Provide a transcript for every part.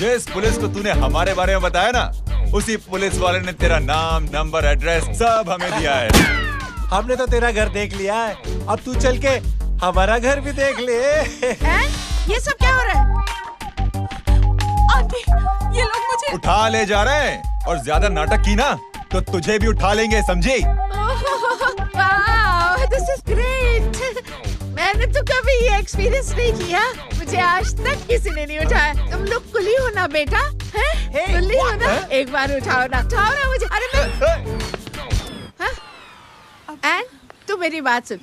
जिस पुलिस को तूने हमारे बारे में बताया ना, उसी पुलिस वाले ने तेरा नाम, नंबर, एड्रेस सब हमें दिया है। हमने तो तेरा घर देख लिया है, अब तू चल के हमारा घर भी देख ले। ये सब क्या हो रहा है? आंटी, ये लोग मुझे उठा ले जा रहे हैं, और ज्यादा नाटक की ना तो तुझे भी उठा लेंगे, समझी? This is great. मैंने तो कभी ये एक्सपीरियंस नहीं किया, मुझे आज तक किसी ने नहीं उठाया। तुम लोग कुली हो ना बेटा, हैं? कुली हो ना? एक बार उठाओ ना मुझे। अरे मैं एंड तू मेरी बात सुन।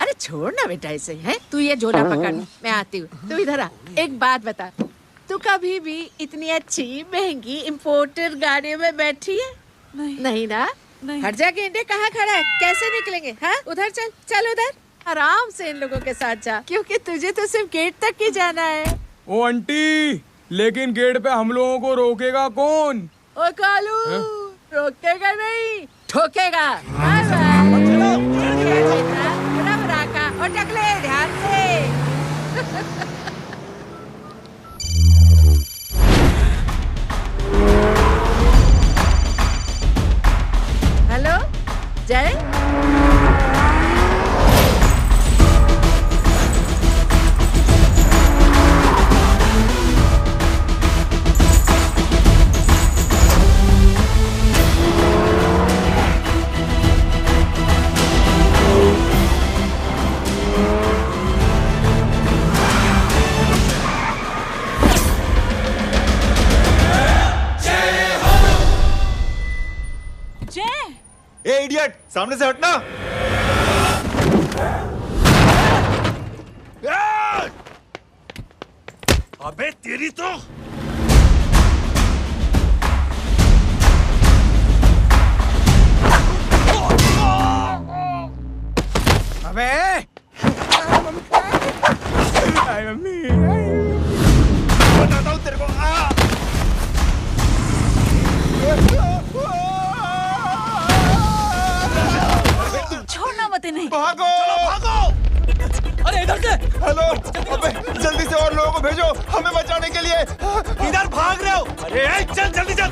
अरे छोड़ ना बेटा इसे, हैं? तू ये झोला पकड़, मैं आती हूँ। तू इधर आ, एक बात बता, तू कभी भी इतनी अच्छी महंगी इम्पोर्टेड गाड़ी में बैठी है? नहीं ना? हर जगह इंडिया कहाँ खड़ा है, कैसे निकलेंगे? हाँ, उधर चल, चल उधर, आराम से इन लोगों के साथ जा, क्योंकि तुझे तो सिर्फ गेट तक ही जाना है। ओ आंटी, लेकिन गेट पे हम लोगों को रोकेगा कौन? ओ कालू, रोकेगा नहीं, ठोकेगा। और टकले ध्यान से। हेलो जय, ए इडियट, सामने से हटना। अबे तेरी तो अबे मम्मी, बताता हूँ तेरे को। छोड़ना मत इन्हें। भागो, भागो। अरे इधर से। हेलो, अबे जल्दी से और लोगों को भेजो हमें बचाने के लिए। इधर भाग रहे हो? अरे चल जल्दी चल।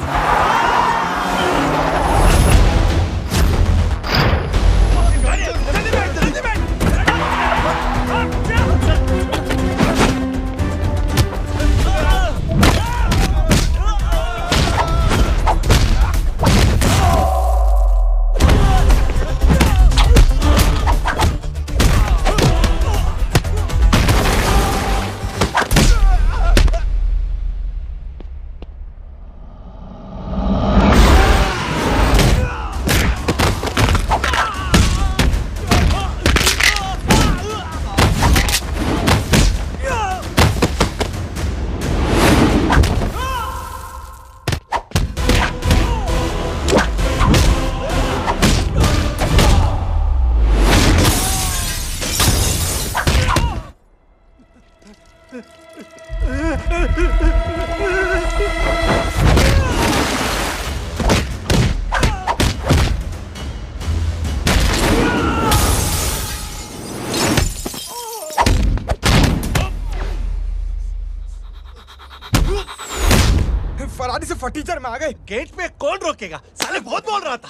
फरारी से फटीचर में आ गए। गेट पे कौन रोकेगा? साले बहुत बोल रहा था।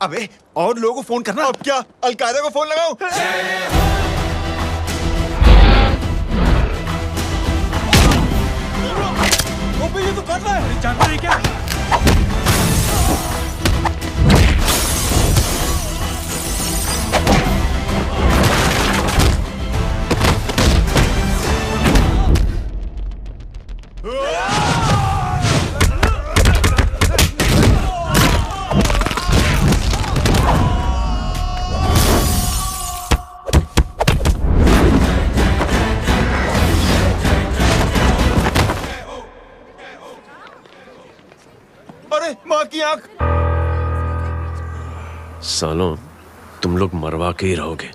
अबे और लोगों को फोन करना। अब क्या अलकायदा को फोन लगाओ? ये तो कर रहा है, जानता है क्या? माँ की आंख। सालों, तुम लोग मरवा के ही रहोगे।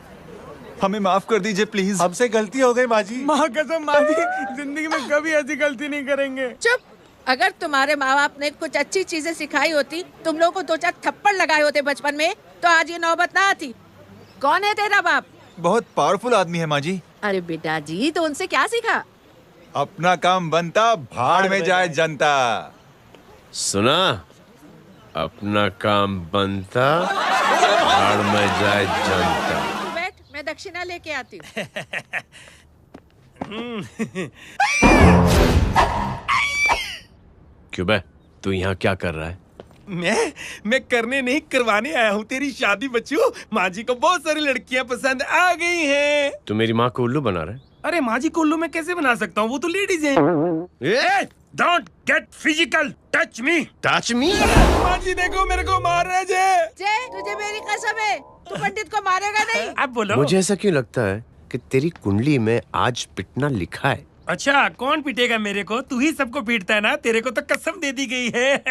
हमें माफ कर दीजिए प्लीज। हमसे गलती हो गई माँ जी। माँ कसम माँ जी, जिंदगी में कभी ऐसी गलती नहीं करेंगे। चुप। अगर तुम्हारे माँ बाप ने कुछ अच्छी चीजें सिखाई होती, तुम लोगों को 2-4 थप्पड़ लगाए होते बचपन में, तो आज ये नौबत ना आती। कौन है तेरा बाप? बहुत पावरफुल आदमी है माँ जी। अरे बेटा जी, तो उनसे क्या सीखा? अपना काम बनता, भाड़ में जाए जनता। सुना? अपना काम बनता, भाड़ में जाए जनता। तू बैठ, मैं दक्षिणा लेके आती हूँ। क्यों बे, तू यहाँ क्या कर रहा है? मैं करने नहीं करवाने आया हूँ तेरी शादी बच्चों। माँ जी को बहुत सारी लड़कियाँ पसंद आ गई हैं। तू मेरी माँ को उल्लू बना रहा है? अरे माँ जी को उल्लू मैं कैसे बना सकता हूँ, वो तो लेडीज हैं। Don't get physical, touch me. Touch me? माँ जी देखो मेरे को मार रहे जय। जय, तुझे मेरी कसम है, तू पंडित को मारेगा नहीं। अब बोलो। मुझे ऐसा क्यों लगता है कि तेरी कुंडली में आज पिटना लिखा है? अच्छा, कौन पीटेगा मेरे को? तू ही सबको पीटता है ना, तेरे को तो कसम दे दी गई है।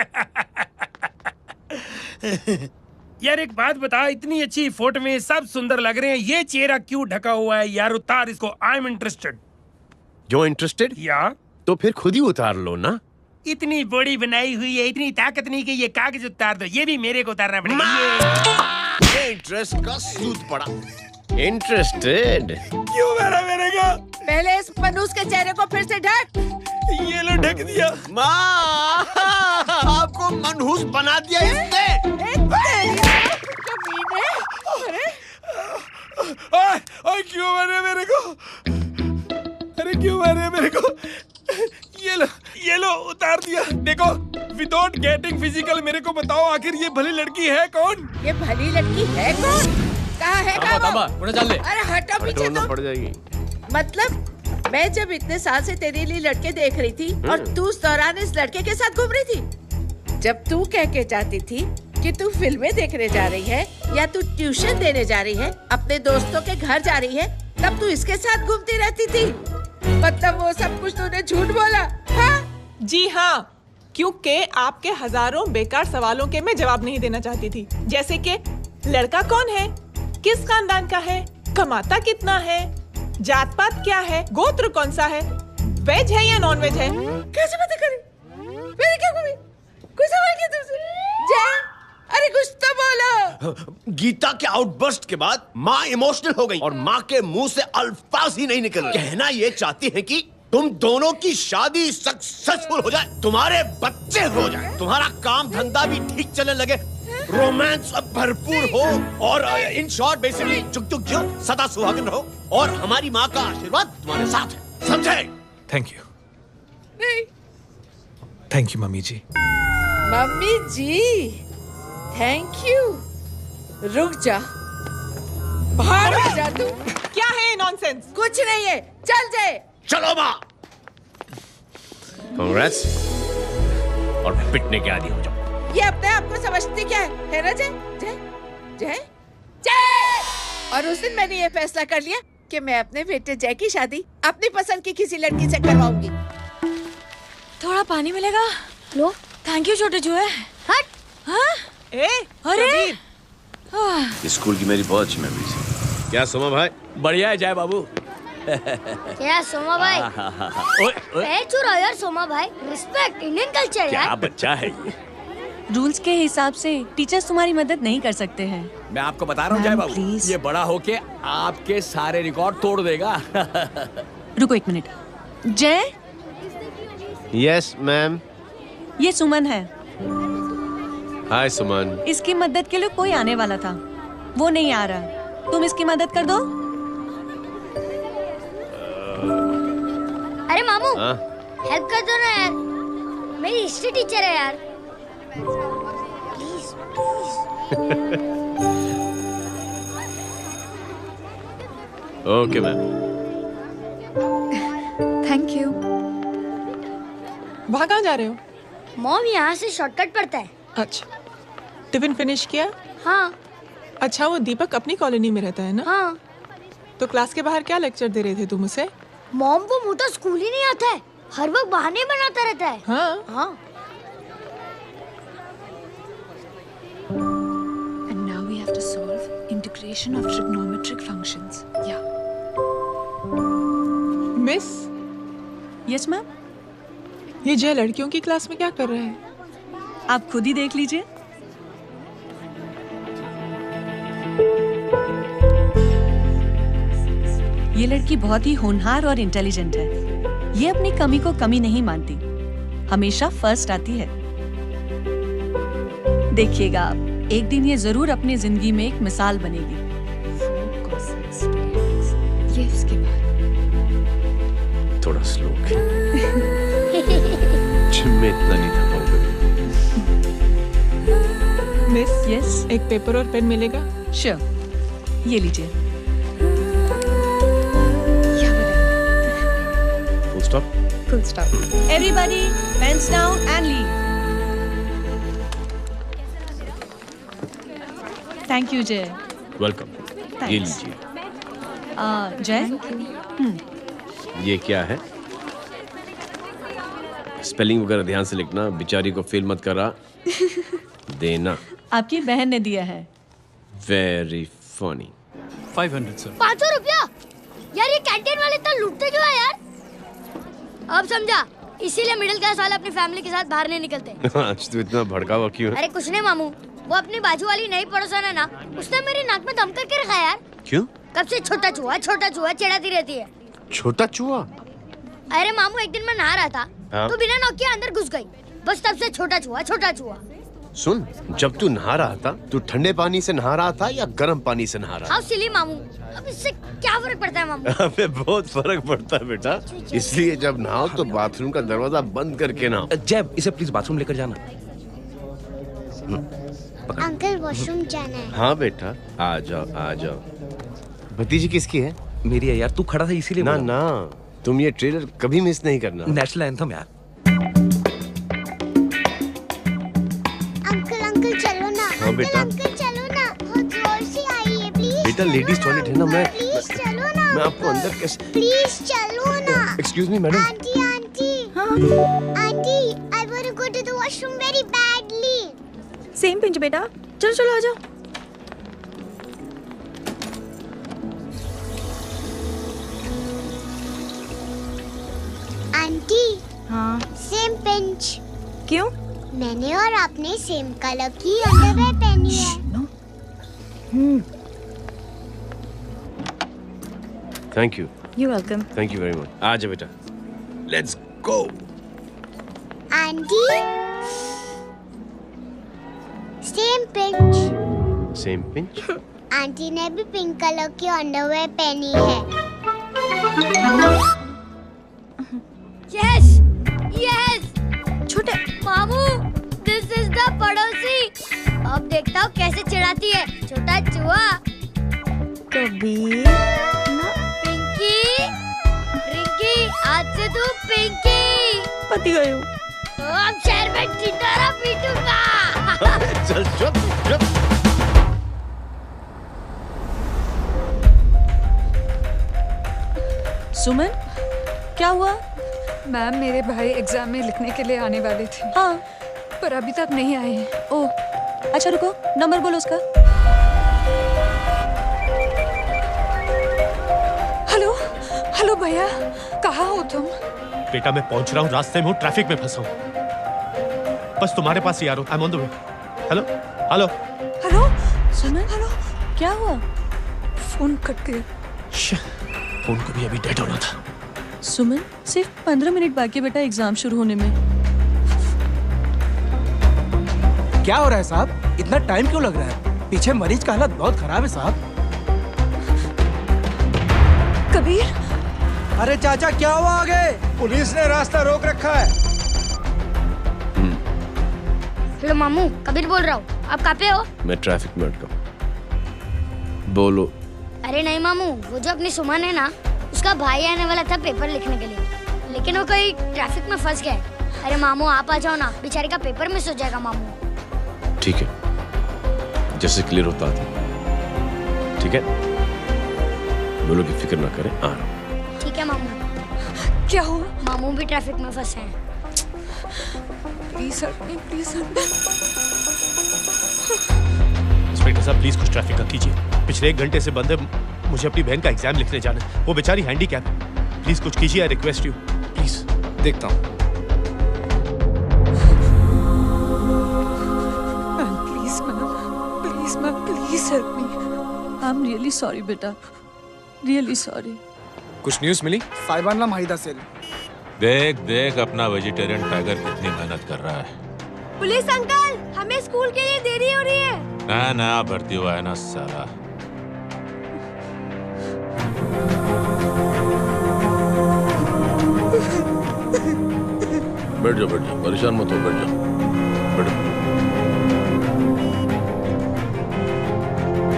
यार एक बात बता, इतनी अच्छी फोटो में सब सुंदर लग रहे हैं, ये चेहरा क्यों ढका हुआ है? यार उतार इसको, आई एम इंटरेस्टेड। जो इंटरेस्टेड? या तो फिर खुद ही उतार लो ना। इतनी बॉडी बनाई हुई है, इतनी ताकत नहीं कि ये कागज उतार दो, ये भी मेरे को उतारना पड़ेगा। ये इंटरेस्ट का सूद पड़ा। इंटरेस्टेड? क्यों मारा मेरे को? पहले इस मनूस के चेहरे को फिर से ढक। ये लो ढक दिया। माँ, आपको मनहूस बना दिया इसने। कमीने। अरे ओए क्यों मारे मेरे को? अरे क्यों मारे मेरे को? ये लो उतार दिया। देखो, विदाउट गेटिंग फिजिकल मेरे को बताओ आखिर ये भली लड़की है कौन? ये भली लड़की है कौन? कहाँ है वो? अरे हटो पीछे तो। पड़ जाएगी। मतलब मैं जब इतने साल से तेरे लिए लड़के देख रही थी और तू उस दौरान इस लड़के के साथ घूम रही थी। जब तू कह के जाती थी कि तू फिल्में देखने जा रही है या तू ट्यूशन देने जा रही है, अपने दोस्तों के घर जा रही है, तब तू इसके साथ घूमती रहती थी। मतलब वो सब कुछ तूने झूठ बोला? हाँ? जी हाँ, क्योंकि आपके हजारों बेकार सवालों के मैं जवाब नहीं देना चाहती थी। जैसे कि लड़का कौन है, किस खानदान का है, कमाता कितना है, जात पात क्या है, गोत्र कौन सा है, वेज है या नॉन वेज है। कैसे पता करी? मैंने क्या करी? कोई सवाल किया तुमसे? जय, अरे कुछ तो बोलो। गीता के आउटबर्स्ट के बाद माँ इमोशनल हो गई और माँ के मुंह से अल्फाज ही नहीं निकल रहे। कहना ये चाहती है कि तुम दोनों की शादी सक्सेसफुल हो जाए, तुम्हारे बच्चे हो जाए, तुम्हारा काम धंधा भी ठीक चलने लगे, रोमांस अब भरपूर हो और इन शॉर्ट बेसिकली जुग जुग जियो, सदा सुहागन रहो और हमारी माँ का आशीर्वाद तुम्हारे साथ है, समझे? थैंक यू, नहीं, thank you mummy ji. Mummy ji thank you. रुक जा, बाहर आ जा तू। क्या है नॉनसेंस? कुछ नहीं है, चल जाए। चलो माँ। कांग्रेस, और पिटने के आदी हो जाओ। ये अपने आप को समझती क्या है ना? जय जय जय जय। और उस दिन मैंने ये फैसला कर लिया कि मैं अपने बेटे जय की शादी अपनी पसंद की किसी लड़की से करवाऊंगी। थोड़ा पानी मिलेगा? लो। थैंक यू छोटे जुए। हट। हाँ? ए, अरे स्कूल की मेरी बहुत अच्छी मेमोरीज है। क्या सोमा भाई? बढ़िया है जय बाबू। क्या सोमा भाई? पैर छुरा यार सोमा भाई, रिस्पेक्ट इंडियन कल्चर यार। क्या बच्चा है ये? रूल्स के हिसाब से टीचर्स तुम्हारी मदद नहीं कर सकते हैं। मैं आपको बता रहा हूँ जय बाबू, प्लीज। ये बड़ा होके आपके सारे रिकॉर्ड तोड़ देगा। रुको एक मिनट। जय, यस मैम। ये सुमन है। हाय सुमन। इसकी मदद के लिए कोई आने वाला था, वो नहीं आ रहा। तुम इसकी मदद कर दो। अरे मामू, हाँ? हेल्प कर दो ना यार, मेरी हिस्ट्री टीचर है यार। Please please. Okay ma'am. Thank you. वहाँ कहाँ जा रहे हो? मॉम यहाँ से शॉर्टकट पड़ता है। अच्छा, टिफिन फिनिश किया? हाँ अच्छा, वो दीपक अपनी कॉलोनी में रहता है ना? हाँ। तो क्लास के बाहर क्या लेक्चर दे रहे थे तुम उसे? मॉम को मुँह तो स्कूल ही नहीं आता है, हर वक्त बहाने बनाता रहता है। हाँ हाँ। And now we have to solve integration of trigonometric functions. Yeah. Miss, Yes ma'am. ये जय लड़कियों की क्लास में क्या कर रहा है? आप खुद ही देख लीजिए। ये लड़की बहुत ही होनहार और इंटेलिजेंट है। ये अपनी कमी को कमी नहीं मानती, हमेशा फर्स्ट आती है। देखिएगा आप, एक दिन ये जरूर अपनी जिंदगी में एक मिसाल बनेगी। ये उसके बाद थोड़ा स्लो जिम में इतना नहीं था पाऊंगा। मिस, यस, एक पेपर और पेन मिलेगा? श्योर, ये लीजिए। Full stop. Full stop. Everybody pens down and leave. Thank you Jay. Welcome. ये लीजिए। जय, ये क्या है? स्पेलिंग वगैरह ध्यान से लिखना, बेचारी को फेल मत करा देना। आपकी बहन ने दिया है। Very funny. 500 सर। 500 रुपया? यार ये कैंटीन वाले इतना लूटते क्यों है यार? अब समझा, इसीलिए मिडिल क्लास वाले अपनी फैमिली के साथ बाहर नहीं निकलते। आज तो इतना भड़का हुआ क्यों है? अरे कुछ नहीं मामू, वो अपनी बाजू वाली नई पड़ोसन है ना, उसने मेरी नाक में दम करके रखा यार। क्यों? कब से छोटा चूहा चिढ़ाती रहती है। छोटा चूहा? अरे मामू, एक दिन मैं नहा रहा था, हाँ? तो बिना नॉक के अंदर घुस गई। बस तब से छोटा चूहा। सुन, जब तू नहा रहा था, तू ठंडे पानी से नहा रहा था या गर्म पानी से नहा रहा था? हाँ सिली मामू, अब इससे क्या फर्क पड़ता है मामू? हमें बहुत फर्क पड़ता है बेटा, इसलिए जब नहाओ तो बाथरूम का दरवाजा बंद करके नहाओ। जय, इसे प्लीज बाथरूम लेकर जाना। अंकल वॉशरूम जाना है। हाँ बेटा, आ जाओ। भतीजी किसकी है? मेरी है यार, तू खड़ा था इसीलिए ना ना, तुम ये ट्रेलर कभी मिस नहीं करना। नेशनल एंथम यार। अंकल चलो ना। हाँ बेटा। अंकल चलो ना, बहुत जोर से आई है प्लीज। बेटा लेडीज टॉयलेट है ना, प्लीज चलो ना। मैं आपको अंदर कैसे? प्लीज चलो ना। Excuse me madam. Aunty I want to go to the washroom very badly. Same pinch बेटा, चलो आ जाओ। आंटी, हाँ सेम पिंच। क्यों? मैंने और आपने सेम कलर की अंडरवेयर पहनी है। Thank you. You welcome. Thank you very much. आ जाओ बेटा, let's go. Aunty, same pinch. Same pinch? Aunty ने भी पिंक कलर की अंडरवेयर पहनी है। यस छोटे मामू, दिस इज द पड़ोसी। अब देखता हूँ कैसे चिढ़ाती है छोटा चूहा। कबीर पिंकी, रिंकी, आज से तू पिंकी। पति गई हूँ। तो अब शहर में टिटोरा पीटूंगा। चल। सुमन, क्या हुआ? मैम, मेरे भाई एग्जाम में लिखने के लिए आने वाले थे। हाँ, पर अभी तक नहीं आए हैं। ओह, अच्छा रुको, नंबर बोलो उसका। हेलो भैया, कहाँ हो तुम? बेटा मैं पहुंच रहा हूँ, रास्ते में हूँ, ट्रैफिक में फंसा हूँ। बस तुम्हारे पास ही आ रहा हूँ। I am on the way. Hello. Suman, क्या हुआ? फोन कट गया। फोन को भी अभी डेड होना था। सुमन, सिर्फ 15 मिनट बाकी बेटा एग्जाम शुरू होने में। क्या हो रहा है साहब? इतना टाइम क्यों लग रहा है? पीछे मरीज का हालत बहुत खराब है साहब। कबीर, अरे चाचा क्या हुआ आगे? पुलिस ने रास्ता रोक रखा है। हेलो मामू, कबीर बोल रहा हूँ। आप कहाँ पे हो? मैं ट्रैफिक में अटका हूँ। बोलो। अरे नहीं मामू, वो जो अपनी सुमन है ना, उसका भाई आने वाला था पेपर लिखने के लिए, लेकिन वो कहीं ट्रैफिक में फंस गया। अरे मामू आप आ जाओ ना, बेचारी का पेपर मिस हो जाएगा मामू। ठीक है, जैसे क्लियर होता था। ठीक है, बोलो कि फिक्र ना करें, आ रहा हूँ। ठीक है मामू। क्या हुआ? मामू भी ट्रैफिक में फंसे हैं। प्लीज इंस्पेक्टर साहब प्लीज कुछ ट्रैफिक का कीजिए। पिछले 1 घंटे से बंद है, मुझे अपनी बहन का एग्जाम लिखने जाना है। वो बेचारी हैंडीकैप है। प्लीज कुछ कीजिए, आई रिक्वेस्ट यू प्लीज। देखता हूँ। Please help me. I am really sorry बेटा, रियली सॉरी। कुछ न्यूज़ मिली? साइबाना माहिदा सेल देख देख अपना वेजिटेरियन टाइगर कितनी मेहनत कर रहा है। पुलिस अंकल, हमें स्कूल के लिए देरी हो रही है। ना भर्ती हुआ है ना साला। बैठ जाओ परेशान मत हो, बैठ जाओ बैठो।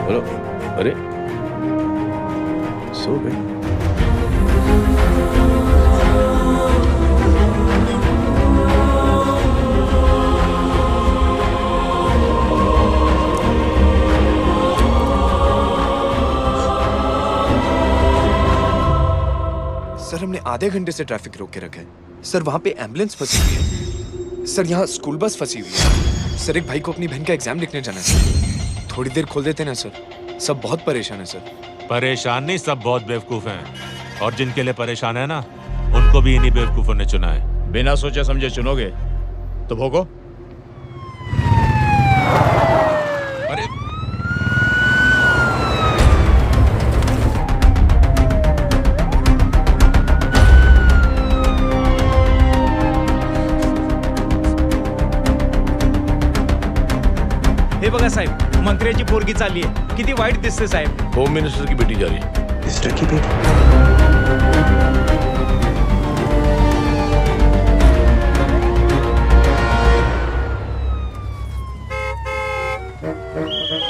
हेलो, अरे सो गई। सर हमने आधे घंटे से ट्रैफिक रोक के रखा है। सर वहाँ पे एम्बुलेंस फंसी हुई है। सर यहाँ स्कूल बस फंसी हुई है। सर एक भाई को अपनी बहन का एग्जाम लिखने जाना है। थोड़ी देर खोल देते ना सर, सब बहुत परेशान है सर। परेशान नहीं, सब बहुत बेवकूफ हैं। और जिनके लिए परेशान है ना, उनको भी इन्हीं बेवकूफों ने चुना है। बिना सोचे समझे चुनोगे तो भोगो। अरे हे बघा साहेब, मंत्र्याची पोरगी चालली आहे. किती वाईट दिसते साहेब. होम मिनिस्टर की बेटी जा रही है। मिनिस्टर की बेटी?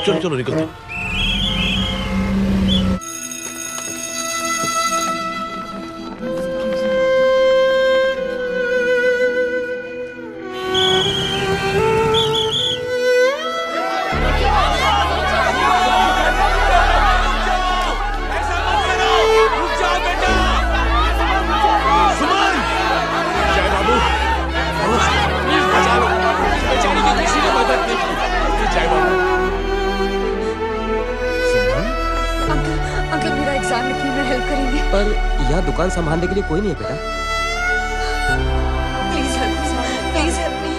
चलो चलो निकलते। पर यहाँ दुकान संभालने के लिए कोई नहीं है बेटा। प्लीज हेल्प मी,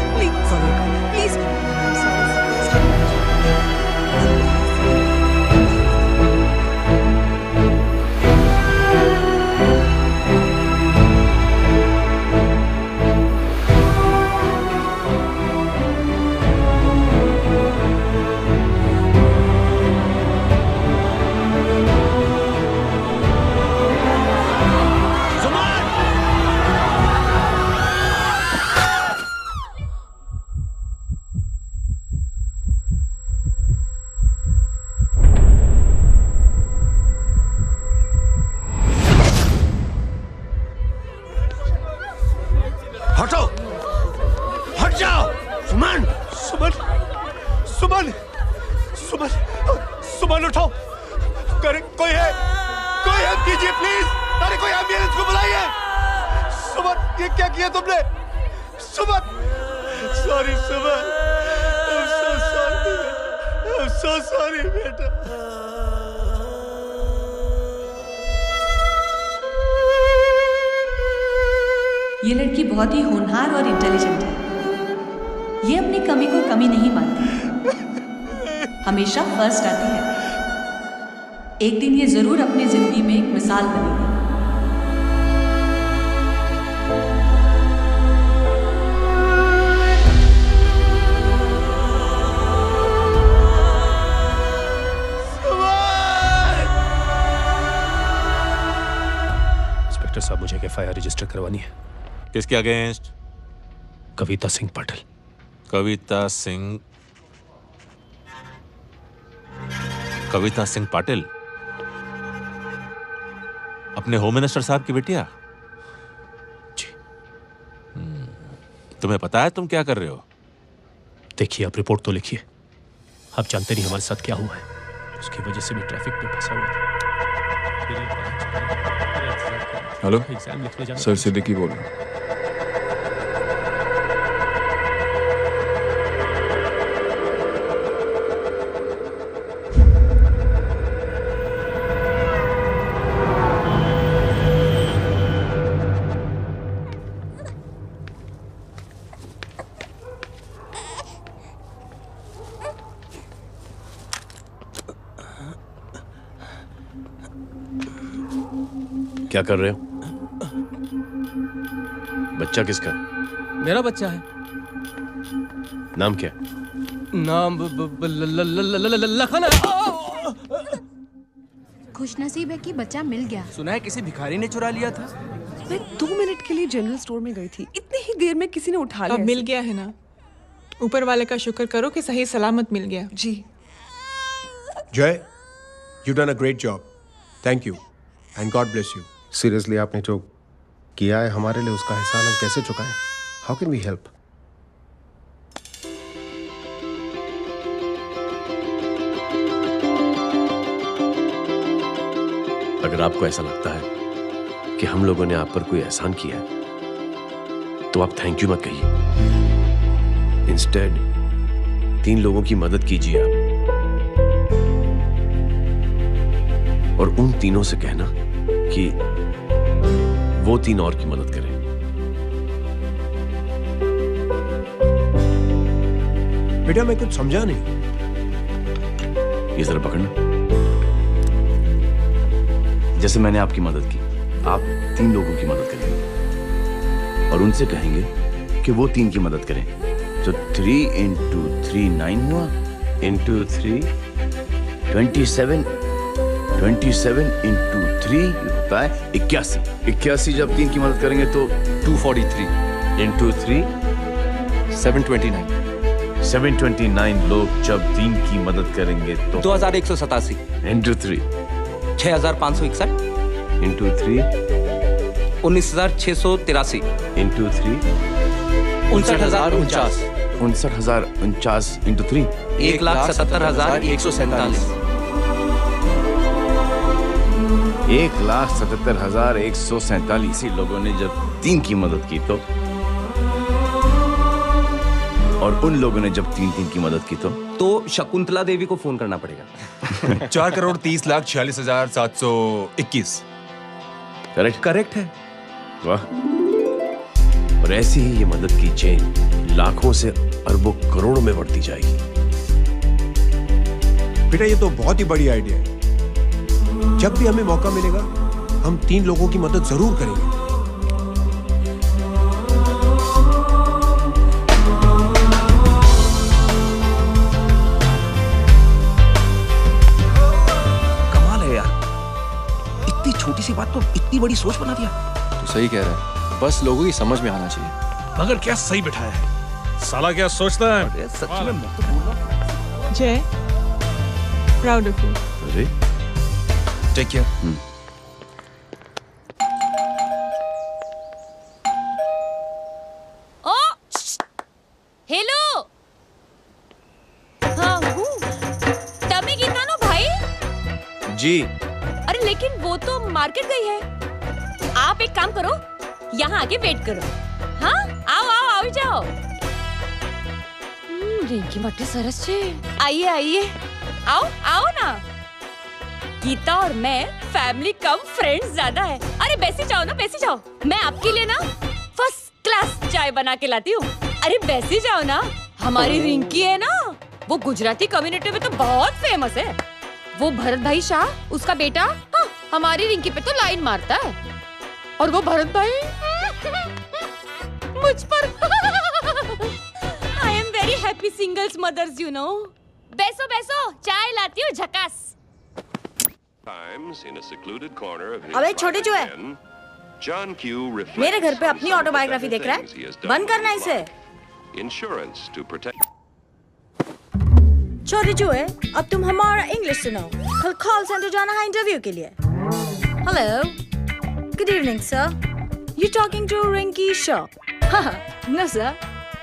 प्लीज हटो, हट जाओ। सुमन, सुमन, सुमन, सुमन, सुमन उठो। कोई है, कोई हेल्प कीजिए प्लीज। अरे कोई एम्बुलेंस को बुलाइए। सुमन, ये क्या किया तुमने? Suman, sorry Suman, I'm so sorry बेटा। ये लड़की बहुत ही होनहार और इंटेलिजेंट है। ये अपनी कमी को कमी नहीं मानती, हमेशा फर्स्ट आती है। एक दिन ये जरूर अपनी जिंदगी में एक मिसाल बनेगी। इंस्पेक्टर साहब, मुझे एफआईआर रजिस्टर करवानी है। किसके अगेंस्ट? कविता सिंह पाटिल। कविता सिंह पाटिल अपने होम मिनिस्टर साहब की बेटिया? जी। तुम्हें पता है तुम क्या कर रहे हो? देखिए, आप रिपोर्ट तो लिखिए। आप जानते नहीं हमारे साथ क्या हुआ है। उसकी वजह से भी ट्रैफिक में फंसा हुआ था। हेलो एग्जाम लिखने जाना। सर सिद्दीकी बोल रहा हूँ। क्या कर रहे हो? बच्चा किसका? मेरा बच्चा है। नाम क्या? नाम लखन है। खुशनसीब है कि बच्चा मिल गया। सुना है किसी भिखारी ने चुरा लिया था। मैं 2 मिनट के लिए जनरल स्टोर में गई थी, इतनी ही देर में किसी ने उठा लिया। अब मिल गया है ना, ऊपर वाले का शुक्र करो कि सही सलामत मिल गया। जी जय, you done a great job, thank you and God bless you. Seriously आपने जो किया है हमारे लिए, उसका एहसान हम कैसे चुकाएं? How can we help? अगर आपको ऐसा लगता है कि हम लोगों ने आप पर कोई एहसान किया है, तो आप थैंक यू मत कहिए। इंस्टेड 3 लोगों की मदद कीजिए आप, और उन तीनों से कहना कि वो 3 और की मदद करें। बेटा मैं कुछ समझा नहीं। ये जरा पकड़ना। जैसे मैंने आपकी मदद की, आप 3 लोगों की मदद करेंगे और उनसे कहेंगे कि वो 3 की मदद करें। तो 3 into 3 9 हुआ, into 3 27 into 3 होता है 81। 81 जब 3 की मदद करेंगे तो 243 into 3 729 729 लोग जब 3 की मदद करेंगे तो 2187 into 3 6561 into 3 19683 into 3 59049 59049 into 3 1,77,147 1,77,147 लोगों ने जब 3 की मदद की तो, और उन लोगों ने जब 3 की मदद की तो शकुंतला देवी को फोन करना पड़ेगा। 4,30,46,721। करेक्ट है। वाह। और ऐसी ही ये मदद की चेन लाखों से अरबों करोड़ों में बढ़ती जाएगी। बेटा ये तो बहुत ही बड़ी आइडिया है। जब भी हमें मौका मिलेगा हम 3 लोगों की मदद जरूर करेंगे। कमाल है यार, इतनी छोटी सी बात को इतनी बड़ी सोच बना दिया। तो सही कह रहा है, बस लोगों की समझ में आना चाहिए। मगर क्या सही बिठाया है, साला क्या सोचता है? सच में मैं तो बोल रहा हूं। जय, प्राउड ऑफ यू। अरे टेक केयर। ओ हेलो, हाँ हूँ। तभी गीता नो भाई जी। अरे लेकिन वो तो मार्केट गई है। आप एक काम करो, यहाँ आके वेट करो। हाँ आओ आओ आओ जाओ। रिंकी मट्टी सरस छे। आइए आइए, आओ आओ ना। गीता और मैं फैमिली कम फ्रेंड्स ज्यादा है। अरे बैसी जाओ ना, बैसी जाओ। मैं आपके लिए ना फर्स्ट क्लास चाय बना के लाती हूँ। अरे बैसी जाओ ना। हमारी रिंकी है ना, वो गुजराती कम्युनिटी में तो बहुत फेमस है। वो भरत भाई शाह, उसका बेटा, हाँ, हमारी रिंकी पे तो लाइन मारता है। और वो भरत भाई मुझ पर। I am very happy singles mothers you know. बैसो बैसो, चाय लाती हूँ झकास। अबे छोटे चूहे, मेरे घर पे अपनी ऑटोबायोग्राफी देख रहा है? बंद करना इसे। छोटे चूहे, अब तुम हमारा इंग्लिश सुनो। कल कॉल सेंटर जाना है इंटरव्यू के लिए। Hello, good evening sir. You talking to Rinki Shaw? No sir,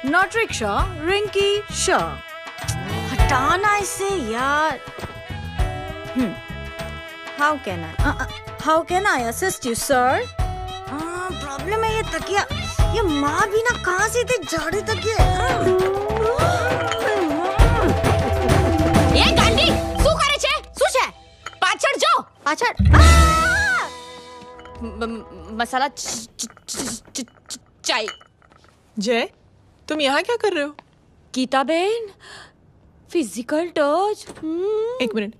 not rickshaw, Rinki Shaw. हटाना इसे यार। How can I assist you, sir? Problem है ये तकिया, ये माँ भी ना कहाँ से इतने झाड़े तकिए। ये गांडी, શું કરે છે? શું છે? પાછળ જો, પાછળ। मसाला चाय। जय, तुम यहाँ क्या कर रहे हो? गीता बहन, फिजिकल टच। एक मिनट,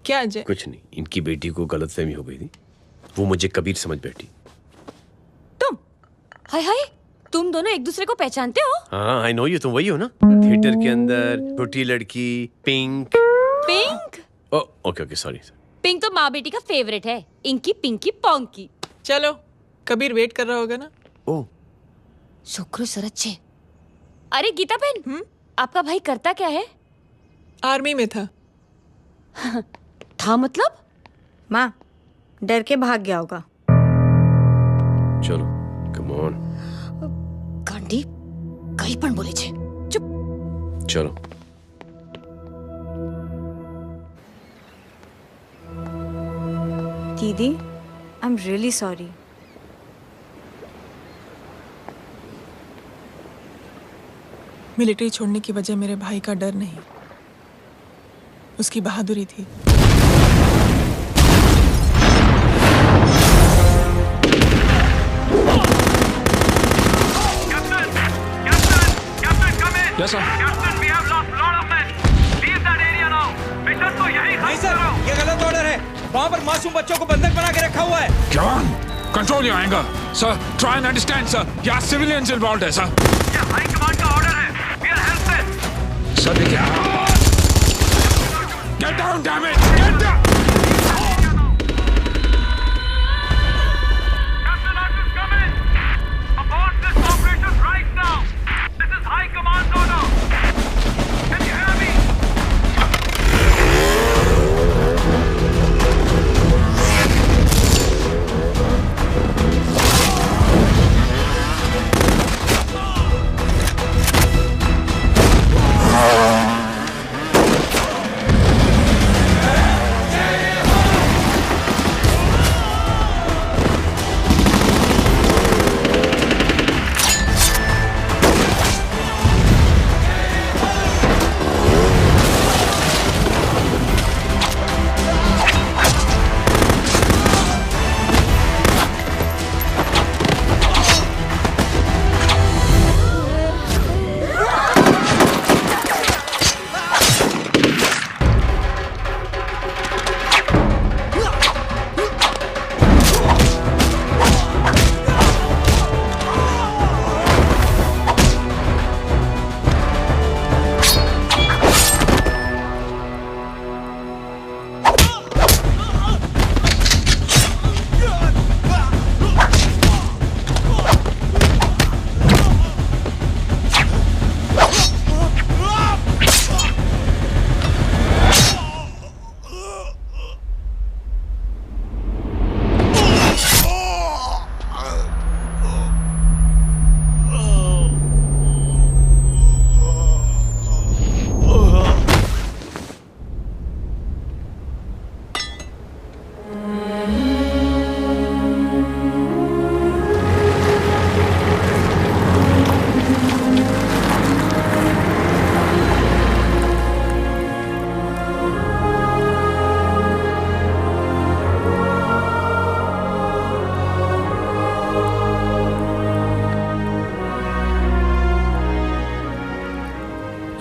क्या जय? कुछ नहीं, इनकी बेटी को गलतफहमी हो गई थी, वो मुझे कबीर समझ बैठी। तुम? हाय हाय, तुम दोनों एक दूसरे को पहचानते हो? हाँ आई नो यू, तुम वही हो ना थिएटर के अंदर छोटी लड़की pink. Pink? Okay okay sorry. Pink तो माँ बेटी का फेवरेट है, इंकी पिंकी पोंकी। चलो कबीर वेट कर रहा होगा ना। ओ शुक्र सरच्चे। अरे गीता बहन, आपका भाई करता क्या है? आर्मी में था। था मतलब? माँ डर के भाग गया होगा। चलो कम ऑन। गांडी कहीं पण बोले छे। चुप। चलो दीदी I am really sorry. Military छोड़ने की वजह मेरे भाई का डर नहीं, उसकी बहादुरी थी। Yes, sir. नहीं सर, ये गलत ऑर्डर है। वहाँ पर मासूम बच्चों को बंधक बना के रखा हुआ है। जवान, control your anger. Sir, try and understand, sir. यहाँ civilians involved है, sir. ये हाई कमांड का ऑर्डर है। We are helpless. Sir, देखिए। Get down, damn it! Get down! Captain Arthur, come in. Abort this operation right now. This is high command order. Can you hear me?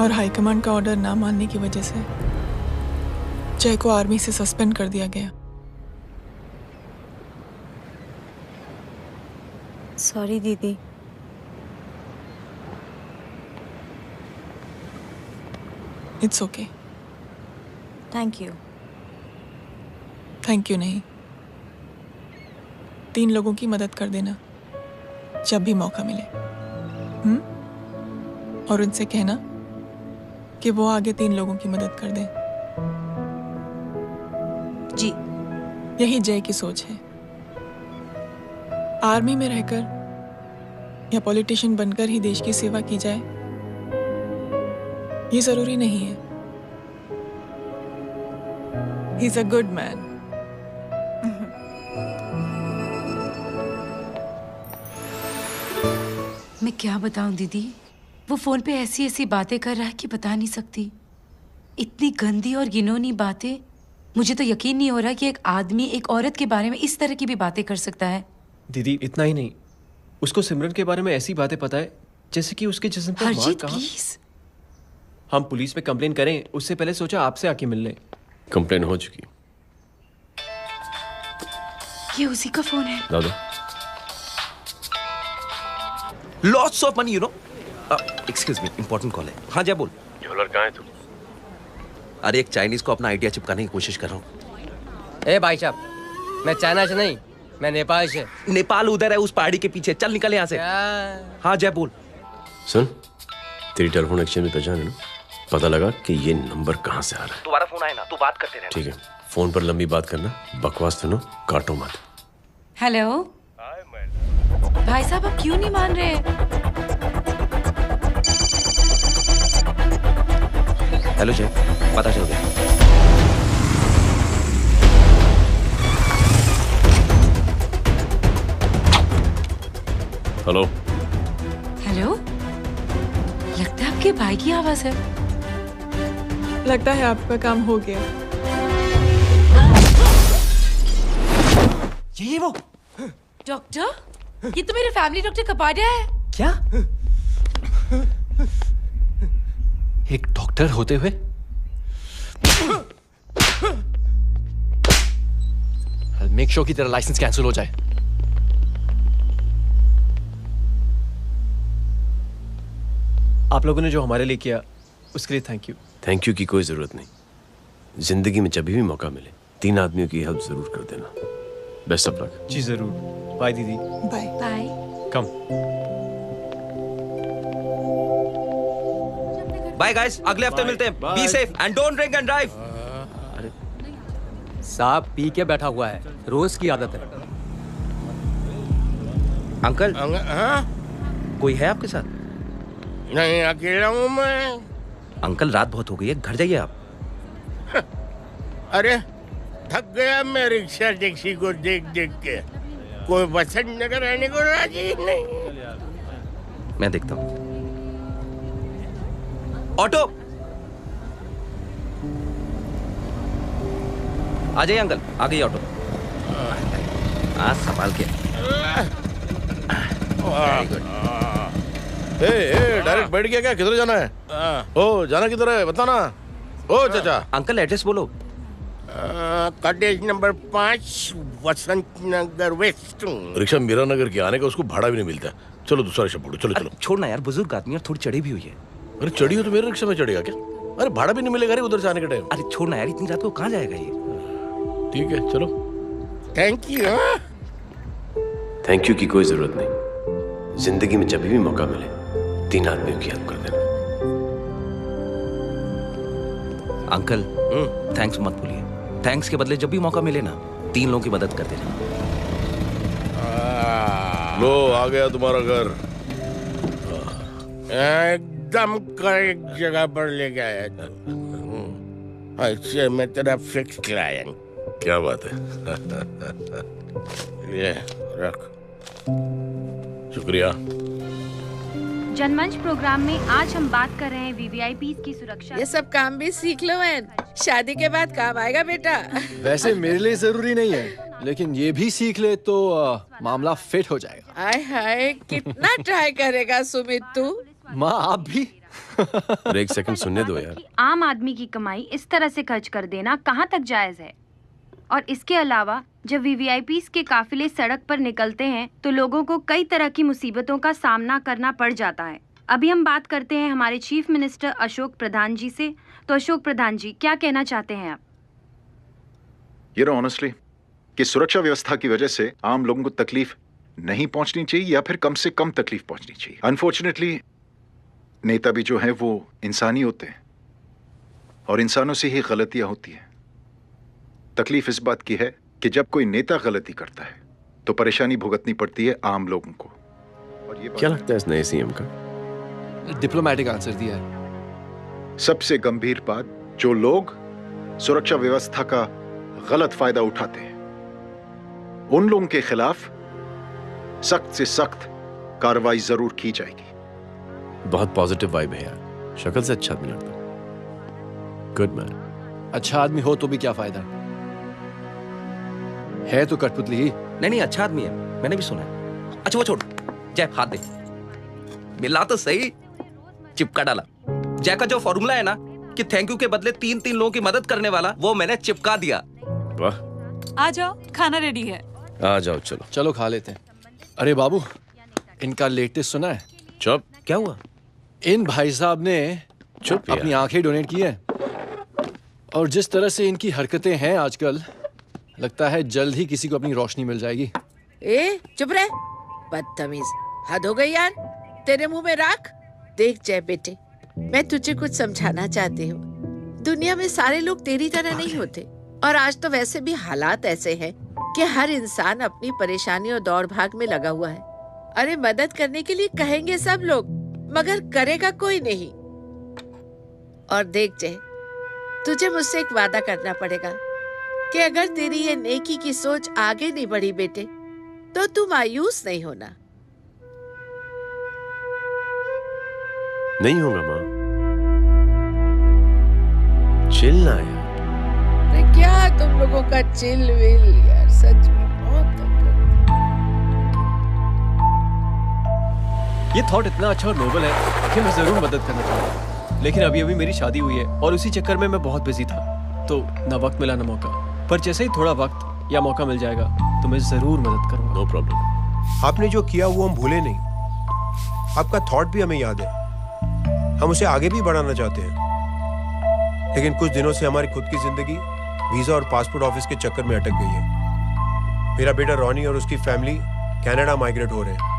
और high command का order ना मानने की वजह से जय को आर्मी से सस्पेंड कर दिया गया। सॉरी दीदी। It's okay. Thank you. Thank you नहीं, 3 लोगों की मदद कर देना जब भी मौका मिले। और उनसे कहना कि वो आगे 3 लोगों की मदद कर दें। जी। यही जय की सोच है। आर्मी में रहकर या पॉलिटिशियन बनकर ही देश की सेवा की जाए, ये जरूरी नहीं है। He is a good man. मैं क्या बताऊं दीदी, वो फोन पे ऐसी ऐसी बातें कर रहा है कि बता नहीं सकती। इतनी गंदी और घिनौनी बातें। मुझे तो यकीन नहीं हो रहा कि एक आदमी एक औरत के बारे में इस तरह की भी बातें कर सकता है। दीदी इतना ही नहीं, उसको सिमरन के बारे में ऐसी बातें पता है जैसे कि उसके जिस्म पर मार कहाँ। प्लीज। हम पुलिस में कंप्लेन करें उससे पहले सोचा आपसे आके मिल लें। कंप्लेन हो चुकी। ये उसी का फोन है। दादा lots of money, you know. Excuse me, important call है। हाँ जय बोल। ज्वेलर कहाँ है तू? अरे एक चाइनीज को अपना आइडिया चिपकाने की कोशिश कर रहा हूँ। ए भाई साहब, मैं चाइना से नहीं, मैं नेपाल से। नेपाल उधर है, उस पहाड़ी के पीछे। चल निकल यहाँ से। हाँ जय बोल। सुन, तेरी टेलीफोन एक्सचेंज में पहचान है ना? पता लगा कि ये नंबर कहाँ से आ रहा है। दोबारा फोन आए ना, तू बात करते रहना। ठीक है, फोन पर लंबी बात करना, बकवास सुनो, काटो मत। हेलो भाई साहब, आप क्यों नहीं मान रहे? हेलो जय, पता चल गया। हेलो हेलो, लगता है आपके भाई की आवाज है। लगता है आपका काम हो गया। ये वो डॉक्टर, ये तो मेरे फैमिली डॉक्टर कपाडिया है। क्या? एक डॉक्टर होते हुए? मेक श्योर कि तेरा लाइसेंस कैंसिल हो जाए। आप लोगों ने जो हमारे लिए किया उसके लिए थैंक यू। थैंक यू की कोई जरूरत नहीं। जिंदगी में जब भी मौका मिले 3 आदमियों की हेल्प जरूर कर देना। Best of luck. जी जरूर। बाय दीदी। Bye bye. Come. Bye guys, अगले हफ्ते मिलते हैं। Be safe and don't drink and drive. साहब पी के बैठा हुआ है, रोज की आदत है। अंकल, हाँ? कोई है आपके साथ? नहीं, अकेला हूँ मैं। अंकल रात बहुत हो गई है, घर जाइए आप। अरे थक गया मैं रिक्शा टैक्सी को देख देख के। कोई पसंद नगर रहने को राजी नहीं। मैं देखता हूँ। ऑटो आ जाइए अंकल, आ गई ऑटो। आज संभाल के। डायरेक्ट बैठ गया क्या? किधर जाना है? ओ जाना किधर है बताना। ओ चाचा। अंकल एड्रेस बोलो। कॉटेज नंबर 5, वसंत नगर वेस्ट। रिक्शा मीरा नगर के आने का उसको भाड़ा भी नहीं मिलता। चलो दूसरा रिक्शा पकड़ो। चलो चलो। छोड़ना यार, बुजुर्ग आदमी और थोड़ी चढ़ी भी हुई है। अरे चढ़ी हो तो मेरे रिक्शा में चढ़ेगा क्या? अरे भाड़ा भी नहीं मिलेगा रे उधर से आने के टाइम। अरे छोड़ना यार, इतनी रात को कहाँ जाएगा ये? ठीक है चलो। Thank you. थैंक यू की कोई जरूरत नहीं। जिंदगी में जब भी मौका मिले 3 आदमियों की हेल्प कर देना। अंकल थैंक्स मत भूलिए। थैंक्स के बदले जब भी मौका मिले ना 3 लोगों की मदद कर देना। लो आ गया तुम्हारा घर। एकदम करेक्ट जगह पर ले गया। ऐसे मैं तेरा फिक्स क्लाइंट। क्या बात है। ये रख। शुक्रिया। जनमंच प्रोग्राम में आज हम बात कर रहे हैं वीवीआईपी की सुरक्षा। ये सब काम भी सीख लो एन, शादी के बाद काम आएगा बेटा। वैसे मेरे लिए जरूरी नहीं है, लेकिन ये भी सीख ले तो मामला फिट हो जाएगा। हाय हाय, कितना ट्राई करेगा सुमित तू? माँ आप भी। अरे एक सेकंड सुनने दो यार। आम आदमी की कमाई इस तरह से खर्च कर देना कहाँ तक जायज है? और इसके अलावा जब वीवीआईपीज़ के काफिले सड़क पर निकलते हैं तो लोगों को कई तरह की मुसीबतों का सामना करना पड़ जाता है। अभी हम बात करते हैं हमारे चीफ मिनिस्टर अशोक प्रधान जी से। तो अशोक प्रधान जी, क्या कहना चाहते हैं आप? ऑनेस्टली कि सुरक्षा व्यवस्था की वजह से आम लोगों को तकलीफ नहीं पहुंचनी चाहिए या फिर कम से कम तकलीफ पहुंचनी चाहिए। अनफॉर्चुनेटली नेता भी जो है वो इंसानी होते हैं और इंसानों से ही गलतियां होती हैं। तकलीफ इस बात की है कि जब कोई नेता गलती करता है तो परेशानी भुगतनी पड़ती है आम लोगों को। और ये क्या लगता है इस नए सीएम का? डिप्लोमेटिक आंसर दिया है। सबसे गंभीर बात, जो लोग सुरक्षा व्यवस्था का गलत फायदा उठाते हैं उन लोगों के खिलाफ सख्त से सख्त कार्रवाई जरूर की जाएगी। बहुत पॉजिटिव वाइब है यार, शक्ल से अच्छा आदमी लगता है। Good man. अच्छा आदमी हो तो भी क्या फायदा है तो कठपुतली ही। नहीं अच्छा आदमी है, मैंने भी सुना है। अच्छा वो छोड़, जय हाथ दे। मिला तो सही, चिपका डाला। जय का जो फॉर्मूला है ना कि थैंक यू के बदले 3 लोगों की मदद करने वाला, वो मैंने चिपका दिया। वाह। आ जाओ, खाना रेडी है। आ जाओ चलो। चलो खा लेते हैं। अरे बाबू, इनका लेटेस्ट सुना है? चुप। क्या हुआ? इन भाई साहब ने चुप यार। अपनी आंखें डोनेट की है और जिस तरह से इनकी हरकतें हैं आजकल, लगता है जल्द ही किसी को अपनी रोशनी मिल जाएगी। ए चुप रहे, बदतमीज, हद हो गई यार। तेरे मुंह में राख। देख जय बेटे, मैं तुझे कुछ समझाना चाहती हूँ। दुनिया में सारे लोग तेरी तरह नहीं होते, और आज तो वैसे भी हालात ऐसे हैं कि हर इंसान अपनी परेशानी और दौड़ भाग में लगा हुआ है। अरे मदद करने के लिए कहेंगे सब लोग, मगर करेगा कोई नहीं। और देख जय, तुझे मुझसे एक वादा करना पड़ेगा कि अगर तेरी ये नेकी की सोच आगे नहीं बढ़ी बेटे, तो तू मायूस नहीं होना। नहीं होगा माँ। चिल ना यार। अरे क्या तुम लोगों का चिल विल यार, सच में बहुत ये थॉट इतना अच्छा और नोबल है कि मैं जरूर मदद करना चाहूंगा, लेकिन अभी अभी मेरी शादी हुई है और उसी चक्कर में मैं बहुत बिजी था, तो ना वक्त मिला ना मौका। पर जैसे ही थोड़ा वक्त या मौका मिल जाएगा तो मैं जरूर मदद करूंगा। No problem. आपने जो किया वो हम भूले नहीं, आपका थॉट भी हमें याद है, हम उसे आगे भी बढ़ाना चाहते हैं। लेकिन कुछ दिनों से हमारी खुद की जिंदगी वीजा और पासपोर्ट ऑफिस के चक्कर में अटक गई है। मेरा बेटा रॉनी और उसकी फैमिली कनाडा माइग्रेट हो रहे हैं।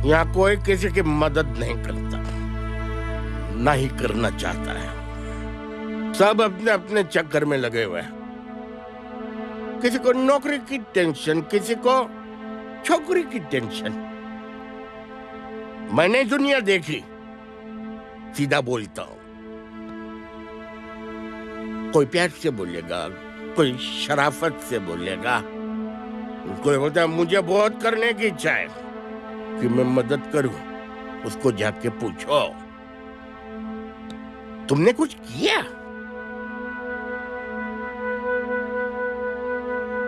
यहाँ कोई किसी की मदद नहीं करता, ना ही करना चाहता है। सब अपने अपने चक्कर में लगे हुए हैं। किसी को नौकरी की टेंशन, किसी को छोकरी की टेंशन। मैंने दुनिया देखी, सीधा बोलता हूं। कोई प्यार से बोलेगा, कोई शराफत से बोलेगा, कोई बोलता है मुझे बहुत करने की इच्छा है कि मैं मदद करूं। उसको जाके पूछो तुमने कुछ किया?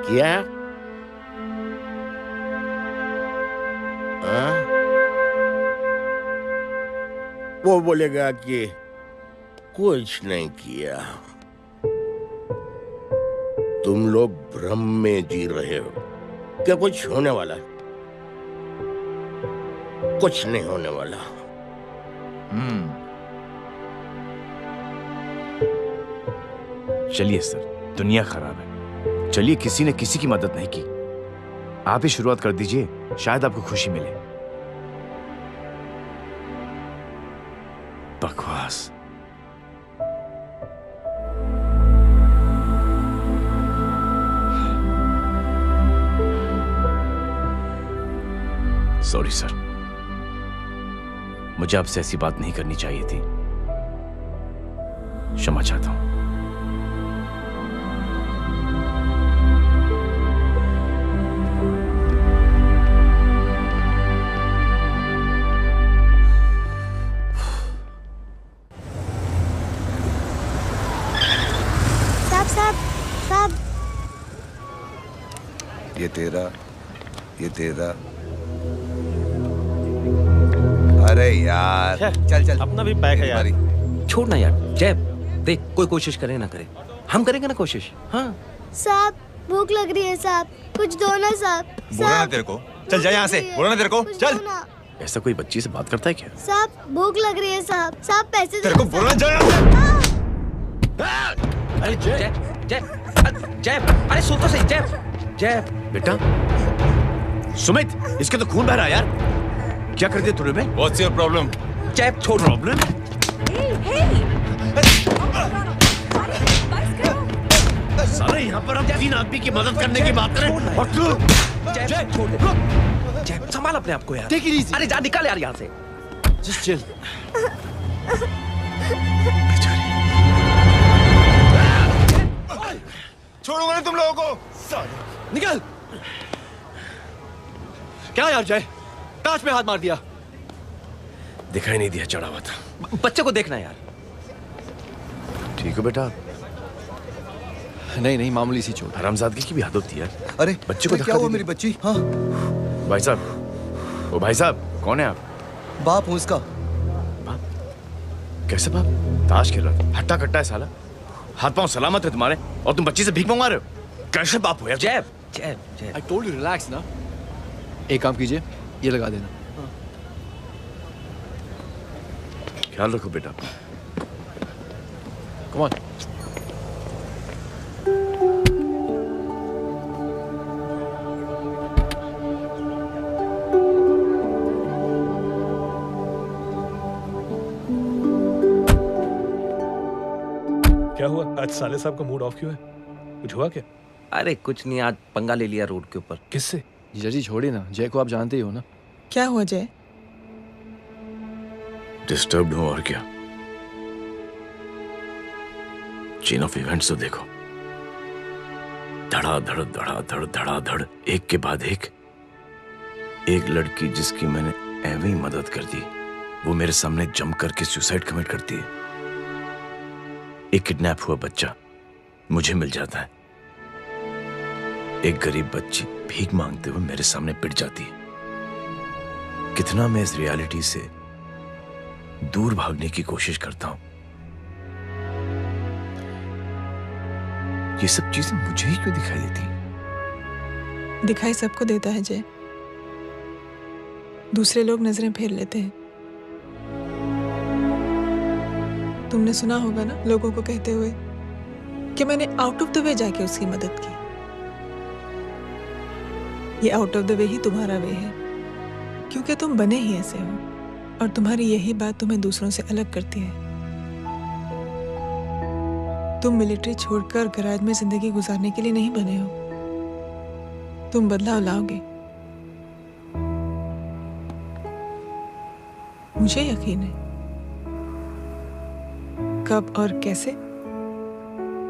किया? वो बोलेगा कि कुछ नहीं किया। तुम लोग भ्रम में जी रहे हो क्या कुछ होने वाला है? कुछ नहीं होने वाला। चलिए सर, दुनिया खराब है। चलिए, किसी ने किसी की मदद नहीं की, आप ही शुरुआत कर दीजिए, शायद आपको खुशी मिले। बकवास। सॉरी सर, मुझे आपसे ऐसी बात नहीं करनी चाहिए थी। क्षमा चाहता हूं। ये तेरा। अरे यार चल चल, अपना भी पैक है यार। छोड़ ना यार। जय देख, कोई कोशिश करे ना करे, हम करेंगे ना कोशिश। हाँ साहब, भूख लग रही है साहब, कुछ दो ना साहब। बोला ना तेरे को, चल जा यहाँ से। बोला ना तेरे को, चल। ऐसा कोई बच्ची से बात करता है क्या? साहब भूख लग रही है साहब, साहब पैसे तेरे को बोला जा। अरे जय जय जय, अरे सुन तो सही। जय जय बेटा, सुमित, इसके तो खून बह रहा है यार। क्या कर दिया तूने? What's your problem? जय छोड़। प्रॉब्लम? सारे यहाँ पर हम 3 आदमी की मदद करने की बात करें और तू जय छोड़। जय संभाल अपने आप को यार। Take it easy. अरे जा, निकल यार यहाँ से। Just chill. छोड़ूंगा नहीं तुम लोगों को। निकल। क्या यार जय, ताश में हाथ मार दिया। दिखाई नहीं दिया, चढ़ा हुआ था। बच्चे को देखना यार। ठीक है बेटा। नहीं मामूली सी चोट। हरामजादगी की भी आदत थी यार। अरे बच्चे को क्या हुआ मेरी बच्ची? हाँ भाई साहब, ओ भाई साहब, कौन है आप? बाप हूँ उसका। बाप? कैसे बाप? ताश खेल रहा था, हट्टा कट्टा है साला। हाथ पांव सलामत है तुम्हारे और तुम बच्ची से भीख मंगवा रहे हो? कैसे बाप हो यार? I told you relax ना। एक काम कीजिए, ये लगा देना। ख्याल रखो बेटा अपना। Come on. क्या हुआ आज साले साहब का मूड ऑफ क्यों है? कुछ हुआ क्या? अरे कुछ नहीं, आज पंगा ले लिया रोड के ऊपर। किससे? जीजा जी छोड़िए ना, जय को आप जानते ही हो ना। क्या हुआ जय? डिस्टर्ब्ड हूं और क्या। चेन ऑफ इवेंट्स तो देखो, धड़ाधड़ धड़ाधड़ धड़ाधड़, एक के बाद एक लड़की जिसकी मैंने एवं ही मदद कर दी, वो मेरे सामने जंप करके सुसाइड कमिट करती है। एक किडनैप हुआ बच्चा मुझे मिल जाता है। एक गरीब बच्ची भीख मांगते हुए मेरे सामने पिट जाती है। कितना मैं इस रियलिटी से दूर भागने की कोशिश करता हूं। ये सब चीजें मुझे ही क्यों दिखाई देती? दिखाई सबको देता है जय, दूसरे लोग नजरें फेर लेते हैं। तुमने सुना होगा ना लोगों को कहते हुए कि मैंने आउट ऑफ द वे जाके उसकी मदद की। ये आउट ऑफ द वे ही तुम्हारा वे है, क्योंकि तुम बने ही ऐसे हो और तुम्हारी यही बात तुम्हें दूसरों से अलग करती है। तुम मिलिट्री छोड़कर गराज में जिंदगी गुजारने के लिए नहीं बने हो। तुम बदलाव लाओगे, मुझे यकीन है। कब और कैसे,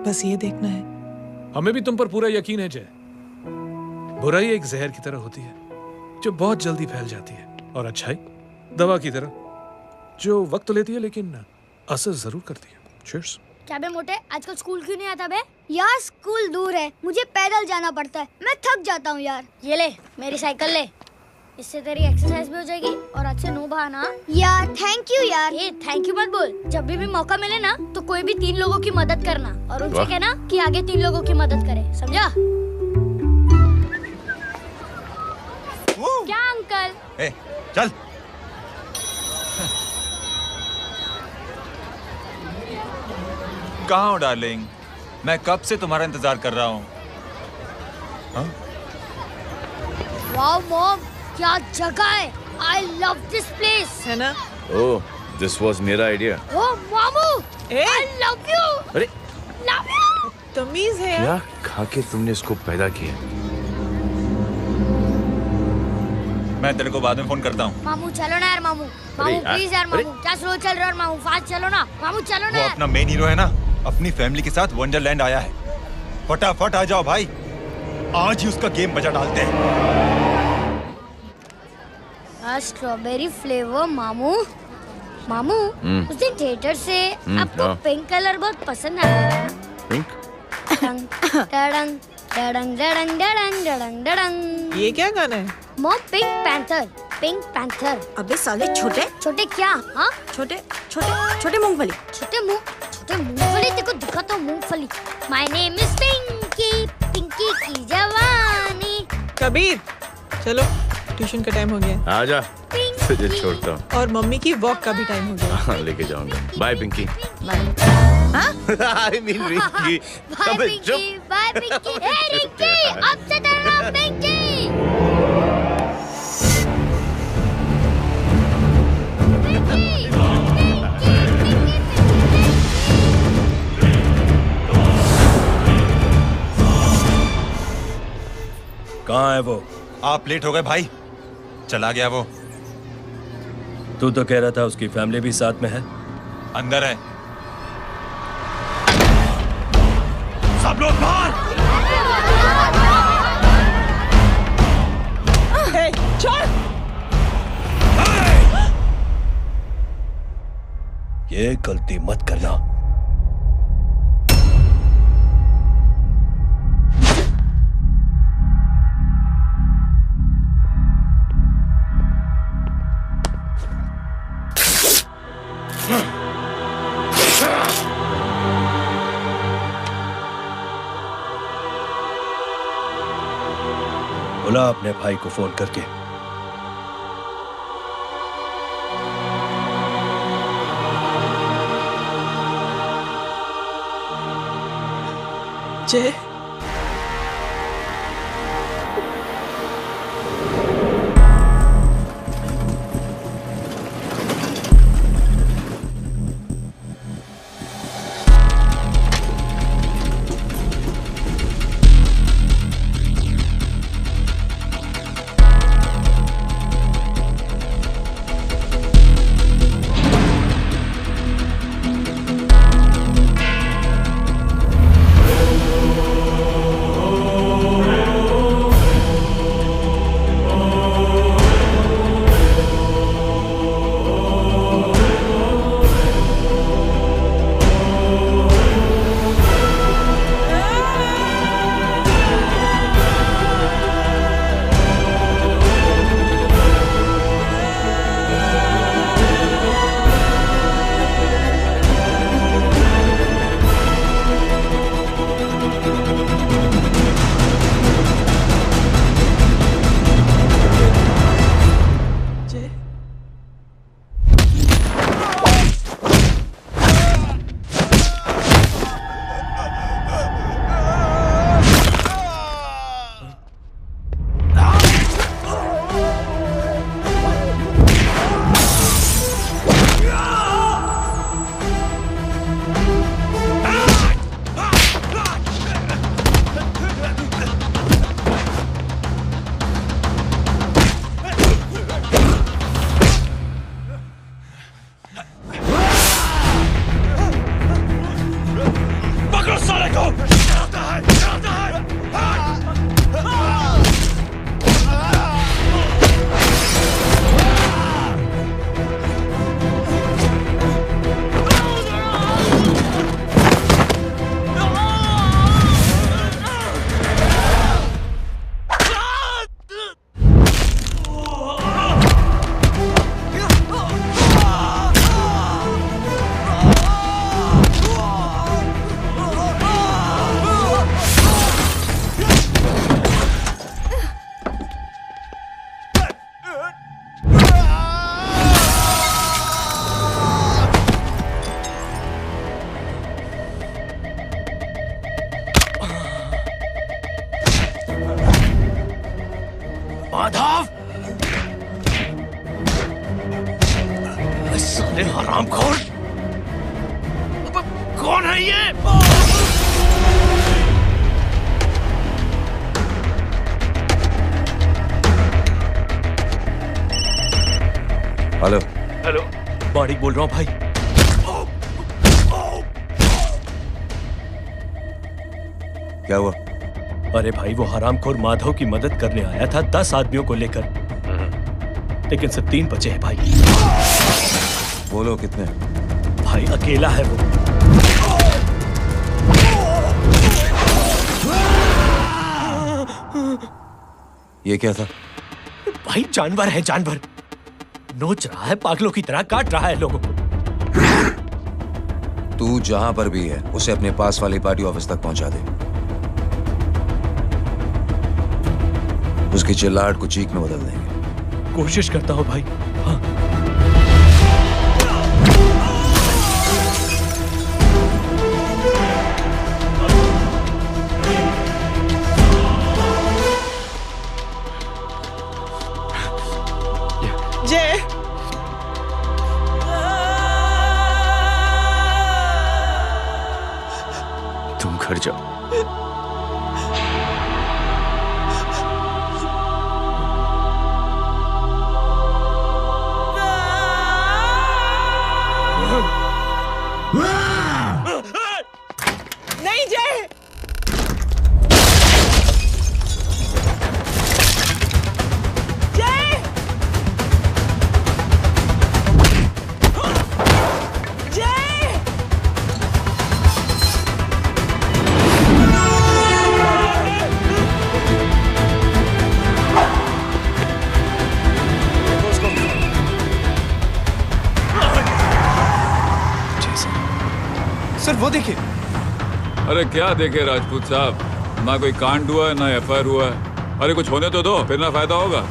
बस ये देखना है। हमें भी तुम पर पूरा यकीन है जय। बुराई एक जहर की तरह होती है जो बहुत जल्दी फैल जाती है, और अच्छाई दवा की तरह जो वक्त तो लेती है लेकिन असर जरूर करती है। चीयर्स। क्या बे मोटे, आजकल स्कूल क्यों नहीं आता बे? यार स्कूल दूर है, मुझे पैदल जाना पड़ता है, मैं थक जाता हूँ यार। ये ले मेरी साइकिल ले, इससे तेरी एक्सरसाइज भी हो जाएगी और अच्छे नो बहाना। यार थैंक यू यार। ए थैंक यू मत बोल, जब भी मौका मिले ना तो कोई भी 3 लोगों की मदद करना और उनसे कहना कि आगे 3 लोगों की मदद करे, समझा? क्या अंकल? ए, चल। कहाँ हो डार्लिंग? मैं कब से तुम्हारा इंतजार कर रहा हूँ। वाओ मॉम, क्या जगह है। I love this place. है ना? ओह, दिस वाज मेरा आइडिया। ओह मामू, ए? I love you. अरे Love you. तमीज है क्या खा के तुमने इसको पैदा किया? मैं तेरे को बाद में फोन करता हूँ। मामू चलो ना यार, मामू मामू प्लीज यार, मामू क्या स्लो चल रहे हो मामू, फास्ट चलो ना मामू, चलो ना। वो अपना मेन हीरो है ना, अपनी फैमिली के साथ वंडरलैंड आया है। फटाफट आ जाओ भाई, आज ही उसका गेम बजा डालते हैं। स्ट्रॉबेरी फ्लेवर मामू। मामू उस दिन थिएटर से आपको हाँ। पिंक कलर बहुत पसंद आया। पिंक? डडंग डडंग डडंग डडंग डडंग डडंग। ये क्या गाना है? Mom pink panther, pink panther. अबे साले छोटे छोटे क्या? हाँ छोटे छोटे छोटे मूंगफली। छोटे मूंगफली, देखो दिखा तो मूंगफली। My name is Pinky, Pinky की जवानी। कबीर चलो, ट्यूशन का टाइम हो गया। आजा, तुझे छोड़ता हूँ। और मम्मी की वॉक का भी टाइम हो गया। हाँ, लेके जाऊंगा। Bye Pinky. I mean Rinky. Bye Pinky, bye Pinky. Hey Rinky, अब से तेरा नाम पिंकी। कहाँ है वो? आप लेट हो गए भाई, चला गया वो। तू तो कह रहा था उसकी फैमिली भी साथ में है। अंदर है। सब लोग बाहर। छोड़। ये गलती मत करना। बुला अपने भाई को फोन करके। जय माधव, साले हरामखोर, कौन है ये? हेलो हेलो, बाड़ी बोल रहा हूँ भाई। क्या हुआ? अरे भाई, वो हरामखोर माधव की मदद करने आया था 10 आदमियों को लेकर, लेकिन सिर्फ 3 बचे हैं भाई। बोलो कितने? भाई अकेला है वो। ये क्या था? भाई जानवर है, जानवर। नोच रहा है, पागलों की तरह काट रहा है लोगों को। तू जहां पर भी है उसे अपने पास वाली पार्टी ऑफिस तक पहुंचा दे। उसकी चिल्लाहट को चीख में बदल देंगे। कोशिश करता हूं भाई। हाँ। जय, तुम घर जाओ। नहीं जय, जय, जय। सर वो देखिए। अरे क्या देखे राजपूत साहब, ना कोई कांड हुआ है ना एफआईआर हुआ है। अरे कुछ होने तो दो, फिर ना फायदा होगा।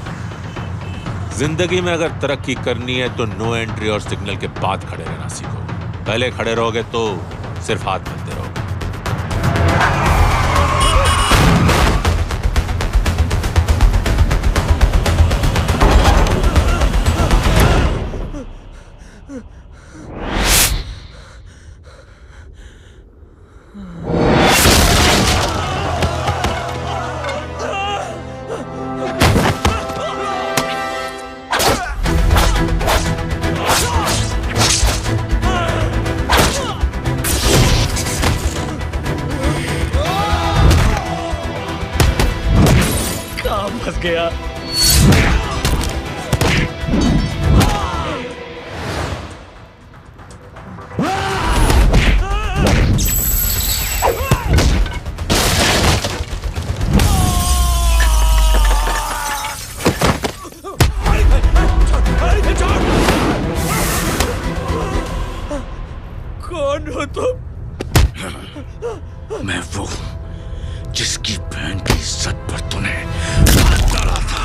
जिंदगी में अगर तरक्की करनी है तो नो एंट्री और सिग्नल के बाद खड़े रहना सीखो। पहले खड़े रहोगे तो सिर्फ हाथ मिलते रहोगे। गया। कौन हो तुम? मैं वो जिसकी बहन की इज्जत पर तूने हाथ डाला था।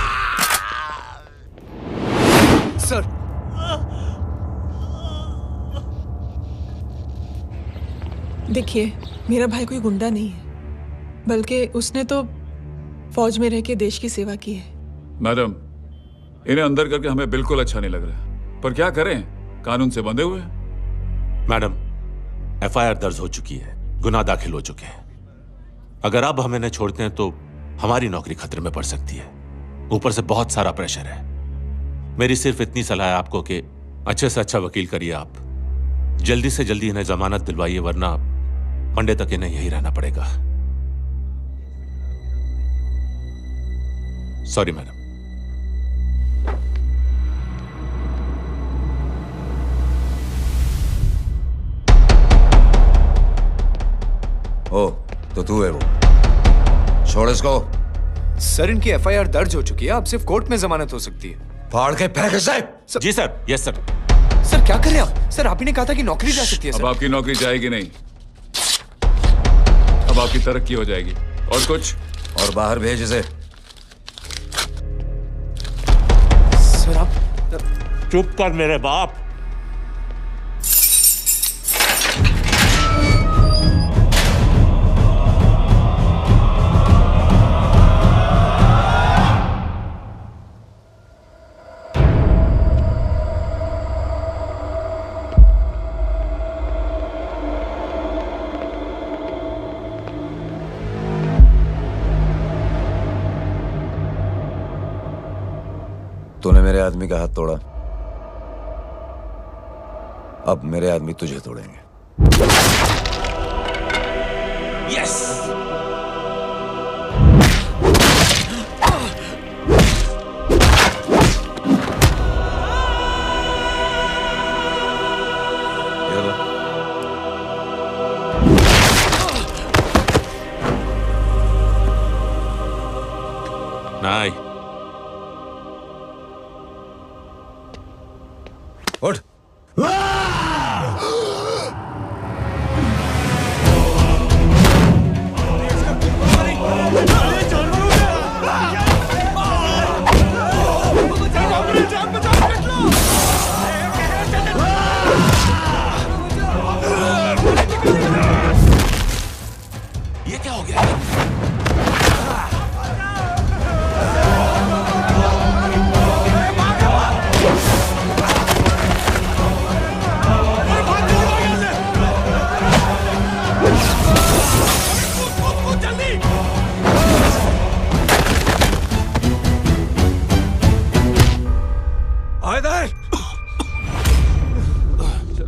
सर, देखिए, मेरा भाई कोई गुंडा नहीं है, बल्कि उसने तो फौज में रह के देश की सेवा की है। मैडम, इन्हें अंदर करके हमें बिल्कुल अच्छा नहीं लग रहा, पर क्या करें, कानून से बंधे हुए। मैडम, एफआईआर दर्ज हो चुकी है, गुनाह दाखिल हो चुके हैं। अगर अब हम इन्हें छोड़ते हैं तो हमारी नौकरी खतरे में पड़ सकती है। ऊपर से बहुत सारा प्रेशर है। मेरी सिर्फ इतनी सलाह है आपको कि अच्छे से अच्छा वकील करिए आप। जल्दी से जल्दी इन्हें जमानत दिलवाइए, वरना मंडे तक इन्हें यही रहना पड़ेगा। Sorry madam. ओ, तो तू है वो। छोड़ इसको। सर, इनकी एफआईआर दर्ज हो चुकी है, अब सिर्फ कोर्ट में जमानत हो सकती है। फाड़ के फेंक इसे। जी सर। Yes sir. सर क्या कर रहे हैं आप? सर, आप ही ने कहा था कि नौकरी जा सकती है। अब आपकी नौकरी जाएगी नहीं, अब आपकी तरक्की हो जाएगी। और कुछ? और बाहर भेज इसे। सर आप चुप कर मेरे बाप। तूने मेरे आदमी का हाथ तोड़ा, अब मेरे आदमी तुझे तोड़ेंगे। यस। नहीं। उठ। ये क्या हो गया?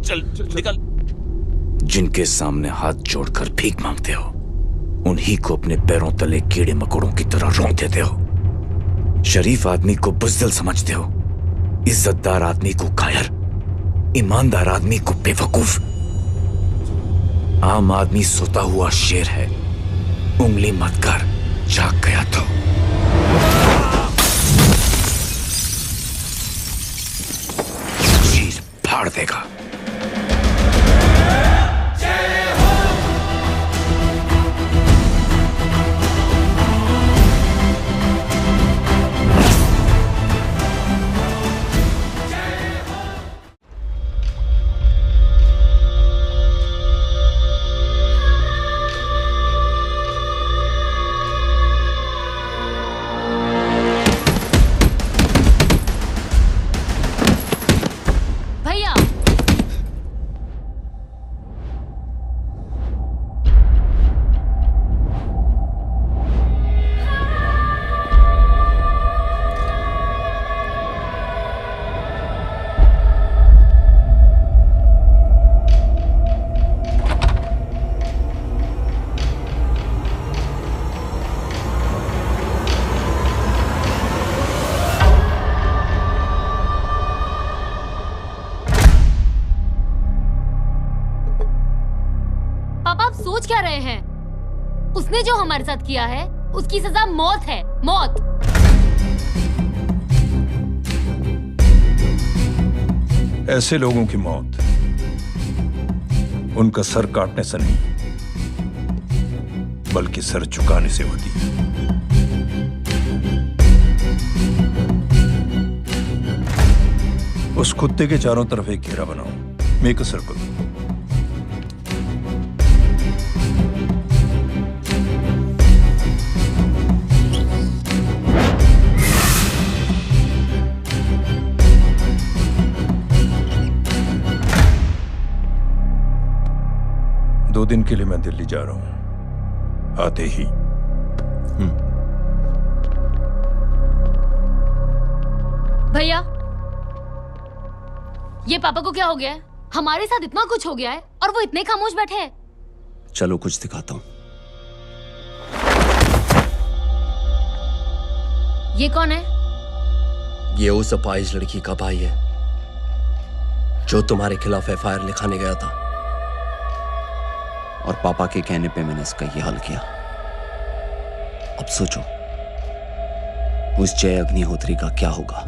चल निकल। जिनके सामने हाथ जोड़कर भीख मांगते हो, उन्हीं को अपने पैरों तले कीड़े मकोड़ों की तरह रौंद देते हो। शरीफ आदमी को बुज़दिल समझते हो, इज्जतदार आदमी को कायर, ईमानदार आदमी को बेवकूफ। आम आदमी सोता हुआ शेर है, उंगली मत कर, जाग गया तो। चीर फाड़ देगा। सोच क्या रहे हैं? उसने जो हमारे साथ किया है उसकी सजा मौत है, मौत। ऐसे लोगों की मौत उनका सर काटने से नहीं बल्कि सर झुकाने से होती है। उस कुत्ते के चारों तरफ एक घेरा बनाओ, मेक अ सर्कल। दो दिन के लिए मैं दिल्ली जा रहा हूं, आते ही। भैया, ये पापा को क्या हो गया है? हमारे साथ इतना कुछ हो गया है और वो इतने खामोश बैठे हैं। चलो कुछ दिखाता हूं। ये कौन है? ये उस अपाहिज लड़की का भाई है जो तुम्हारे खिलाफ एफआईआर लिखाने गया था, और पापा के कहने पे मैंने इसका ये हल किया। अब सोचो उस जय अग्निहोत्री का क्या होगा।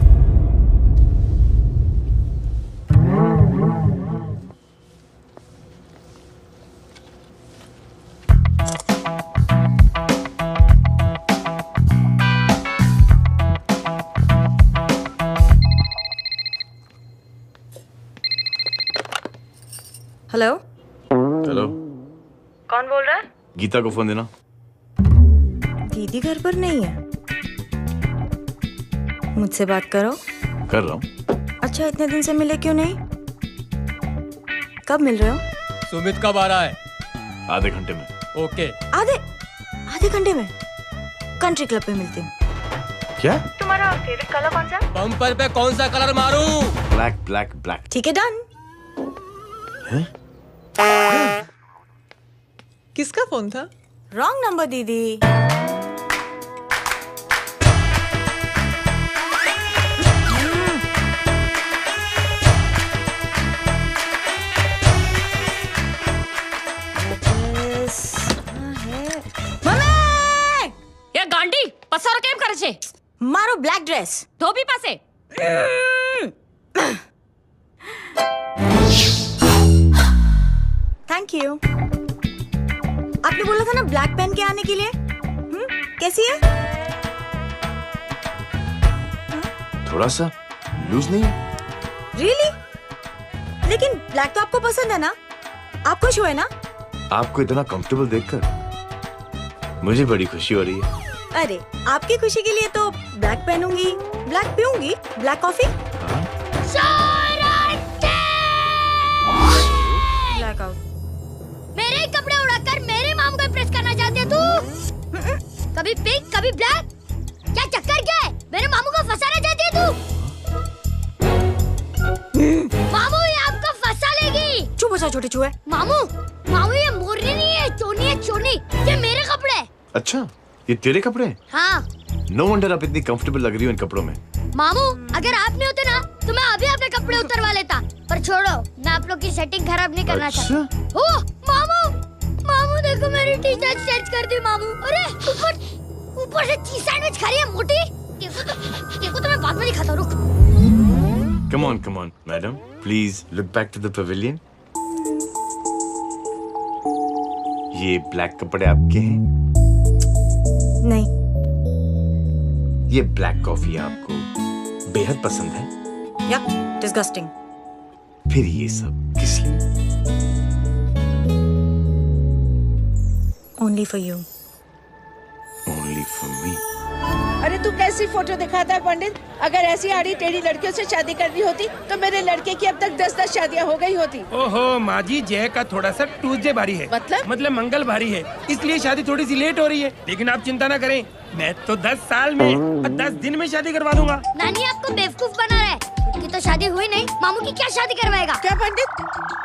हेलो हेलो, कौन बोल रहा है? गीता को फोन देना। दीदी घर पर नहीं है। मुझसे बात करो। कर रहा हूँ। अच्छा, इतने दिन से मिले क्यों नहीं? कब मिल रहे हो? सुमित कब आ रहा है? आधे घंटे में। ओके। आधे घंटे में कंट्री क्लब पे मिलती हूँ। क्या? तुम्हारा फेवरेट कलर कौन सा? बम्पर पे कौन सा कलर मारूं? Black black black. ठीक है, डन। किसका फोन था? रॉन्ग नंबर दीदी। ये गांडी पसार केम करे छे? मारो ब्लैक ड्रेस धोबी पासे। Thank you. आपने बोला था ना ब्लैक पेन के आने के लिए। कैसी है? थोड़ा सा लूज नहीं है? रियली? लेकिन ब्लैक तो आपको पसंद है ना? आप खुश हुए ना? आपको इतना कंफर्टेबल देखकर मुझे बड़ी खुशी हो रही है। अरे, आपकी खुशी के लिए तो ब्लैक पहनूंगी, ब्लैक पीऊंगी, ब्लैक कॉफी। Black out. मेरे ही कपड़े उड़ाकर मेरे मामू को इम्प्रेस करना चाहती है तू? कभी पिंक, कभी ब्लैक। क्या चक्कर क्या है? मेरे मामू को फंसाना चाहती है तू? मामू, ये आपको फंसा लेगी। चुप हो जा छोटे चूहे। मामू, मामू ये मोरनी नहीं है, चोनी है, चोनी। ये मेरे कपड़े हैं। अच्छा, ये तेरे कपड़े हैं? हाँ। नो वंडर आप इतनी कंफर्टेबल लग रही हो इन कपड़ों में। मामू, अगर आप नहीं होते ना तो मैं अभी अपने कपड़े उतरवा लेता। पर छोड़ो, मैं आप लोग की सेटिंग खराब नहीं करना चाहता। ओह, मामू, मामू देखो मेरी टी शर्ट चेंज कर दी मामू। अरे ऊपर से चीज सैंडविच खा रही है मोटी। देखो तो मैं बाद में दिखाता हूँ, रुक। Come on, madam. Please look back to the pavilion. ये ब्लैक कपड़े आपके हैं? नहीं। ये ब्लैक कॉफी आपको बेहद पसंद है? Yup, disgusting. फिर ये सब किस लिए? Only for you. Only for me. अरे तू कैसी फोटो दिखाता है पंडित? अगर ऐसी आड़ी टेढ़ी लड़कियों से शादी करनी होती तो मेरे लड़के की अब तक 10-10 शादियाँ हो गई होती। ओहो माँ जी, जय का थोड़ा सा ट्यूसडे भारी है। मतलब मंगल भारी है, इसलिए शादी थोड़ी सी लेट हो रही है। लेकिन आप चिंता ना करें, मैं तो 10 साल में और 10 दिन में शादी करवा दूंगा। नानी आपको बेवकूफ बना रहा है। उसकी तो शादी हुई नहीं, मामू की क्या शादी करवाएगा? क्या पंडित?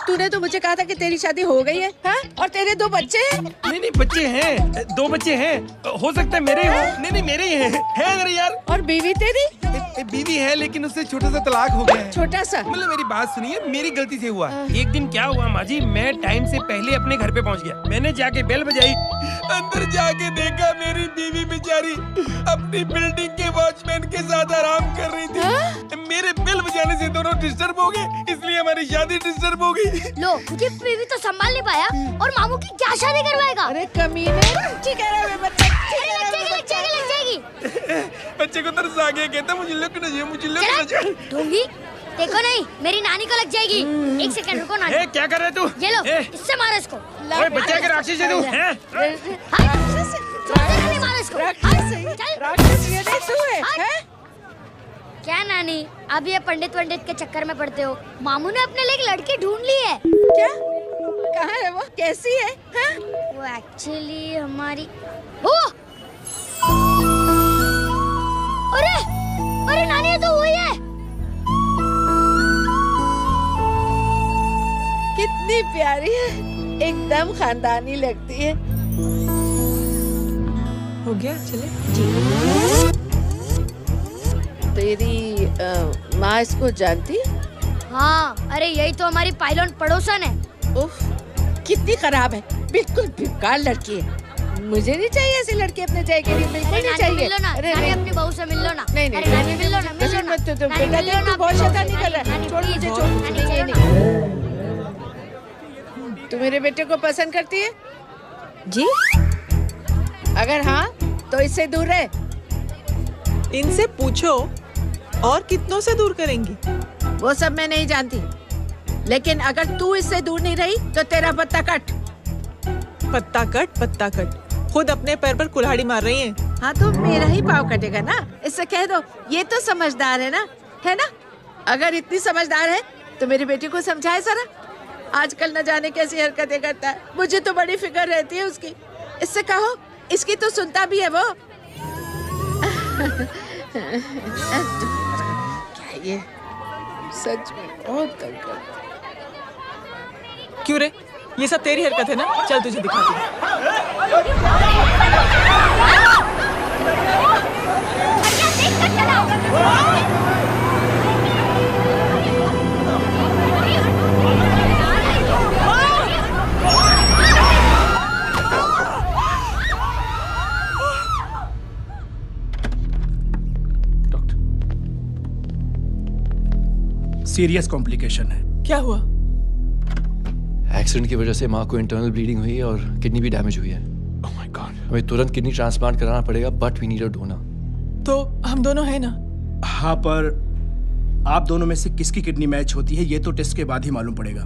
तूने तो मुझे कहा था कि तेरी शादी हो गई है, हाँ? और तेरे 2 बच्चे हैं? नहीं बच्चे हैं, 2 बच्चे हैं, हो सकता है मेरे ही हो। नहीं मेरे ही है मेरे यार। और बीवी तेरी? बीवी है लेकिन उससे छोटा सा तलाक हो गया है। छोटा सा? मतलब मेरी बात सुनिए, मेरी गलती से हुआ। एक दिन क्या हुआ माँ जी, मैं टाइम से पहले अपने घर पे पहुँच गया। मैंने जाके बेल बजाई, अंदर जाके देखा मेरी बीवी बेचारी अपनी बिल्डिंग के वॉचमैन के साथ आराम कर रही थी। मेरे बेल बजाने से दोनों डिस्टर्ब हो गए, इसलिए हमारी शादी डिस्टर्ब हो गई। लो, मुझे बीवी तो संभाल नहीं पाया और मामू की क्या शादी करवाएगा? अरे कमीने, ठीक है बच्चे को तरस आ गया, कहता मुझे लगना चाहिए, मुझे लगना चाहिए। ढोंगी, देखो नहीं, मेरी नानी को लग जाएगी। 1 सेकंड रुको नानी। क्या कर रहे तू? ये लो, इससे मारो इसको। ओए बच्चा के राक्षस है तू, हैं? मारो इसको। राक्षस ये नहीं तू है? क्या नानी, अब ये पंडित के चक्कर में पड़ते हो? मामू ने अपने लिए एक लड़की ढूंढ ली है। क्या? कहाँ है वो? कैसी है? वो एक्चुअली हमारी अरे नानी, ये तो वही है। कितनी प्यारी है, एकदम खानदानी लगती है। हो गया, चले। तेरी माँ इसको जानती? हाँ, अरे यही तो हमारी पायलट पड़ोसन है। उफ, कितनी खराब है, बिल्कुल बेकार लड़की है। मुझे नहीं चाहिए ऐसी लड़की अपने जय के लिए, बिल्कुल नहीं चाहिए। मिल लो ना, नानी अपनी बहू से मिल लो ना। नहीं अरे नानी मिल लो ना, मिल लो ना। बेटा देख, तू बहुत शैतानी कर रहा है। छोड़ मुझे, छोड़ मुझे। तू मेरे बेटे को पसंद करती है? जी? अगर हाँ तो इससे दूर रहे। इनसे पूछो, और कितनों से दूर करेंगी? वो सब मैं नहीं जानती, लेकिन अगर तू इससे दूर नहीं रही तो तेरा पत्ता कट। पत्ता कट। खुद अपने पैर पर कुल्हाड़ी मार रही हैं। हाँ तो मेरा ही पाँव कटेगा ना, इससे कह दो ये तो समझदार है ना, है ना? अगर इतनी समझदार है तो मेरी बेटी को समझाए जरा। आजकल न जाने कैसी हरकतें करता है, मुझे तो बड़ी फिक्र रहती है उसकी। इससे कहो, इसकी तो सुनता भी है वो। क्या ये सच में बहुत तंग करता है। क्यों रे, ये सब तेरी हरकत है ना? चल तुझे दिखाती हूँ। सीरियस कॉम्प्लिकेशन है। क्या हुआ? एक्सीडेंट की वजह से माँ को इंटरनल ब्लीडिंग हुई है और किडनी भी डैमेज हुई है। Oh my God. हमें तुरंत किडनी ट्रांसप्लांट कराना पड़ेगा, but we need a donor. तो हम दोनों हैं ना? हाँ, पर आप दोनों में से किसकी किडनी मैच होती है ये तो टेस्ट के बाद ही मालूम पड़ेगा।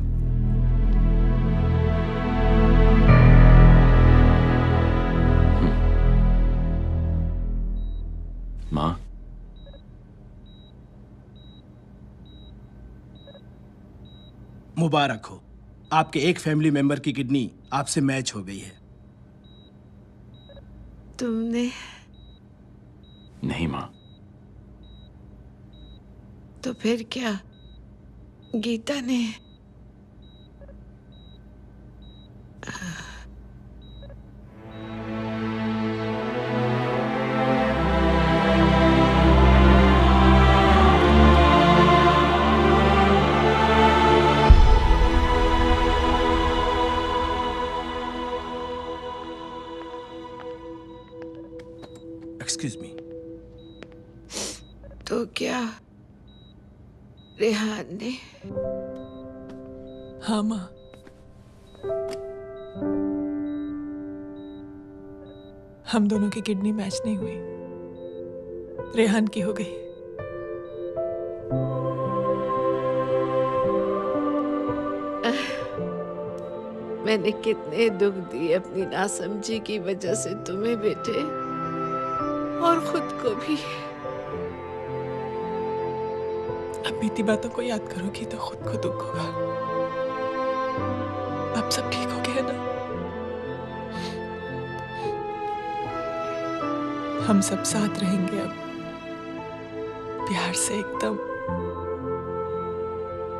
माँ, मुबारक हो, आपके एक फैमिली मेंबर की किडनी आपसे मैच हो गई है। तुमने? नहीं माँ। तो फिर क्या? गीता ने? Excuse me. तो क्या रेहान ने? हाँ माँ, हम दोनों की किडनी मैच नहीं हुई, रेहान की हो गई। मैंने कितने दुख दिए अपनी नासमझी की वजह से तुम्हें बेटे, और खुद को भी। अब बीती बातों को याद करोगी तो खुद को दुख होगा। अब सब ठीक हो गया ना? हम सब साथ रहेंगे अब, प्यार से एकदम,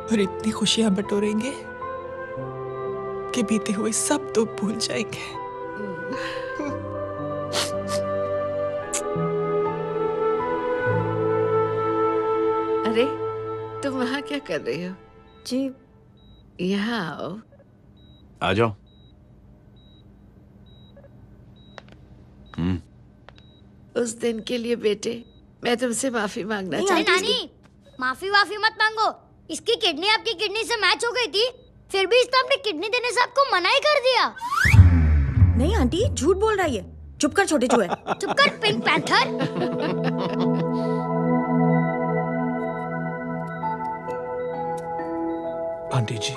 और इतनी खुशियां बटोरेंगे रात के बीते हुए सब दुख भूल जाएंगे। अरे तुम वहाँ क्या कर रही हो? जी यहाँ आओ। आ जाओ। उस दिन के लिए बेटे मैं तुमसे माफी मांगना चाहती हूँ। नानी माफी वाफी मत मांगो। इसकी किडनी आपकी किडनी से मैच हो गई थी, फिर भी इसने अपनी किडनी देने से आपको मना ही कर दिया। नहीं आंटी, झूठ बोल रही है। चुप कर छोटे चूहे। चुप कर पिंक पैंथर। आंटी जी,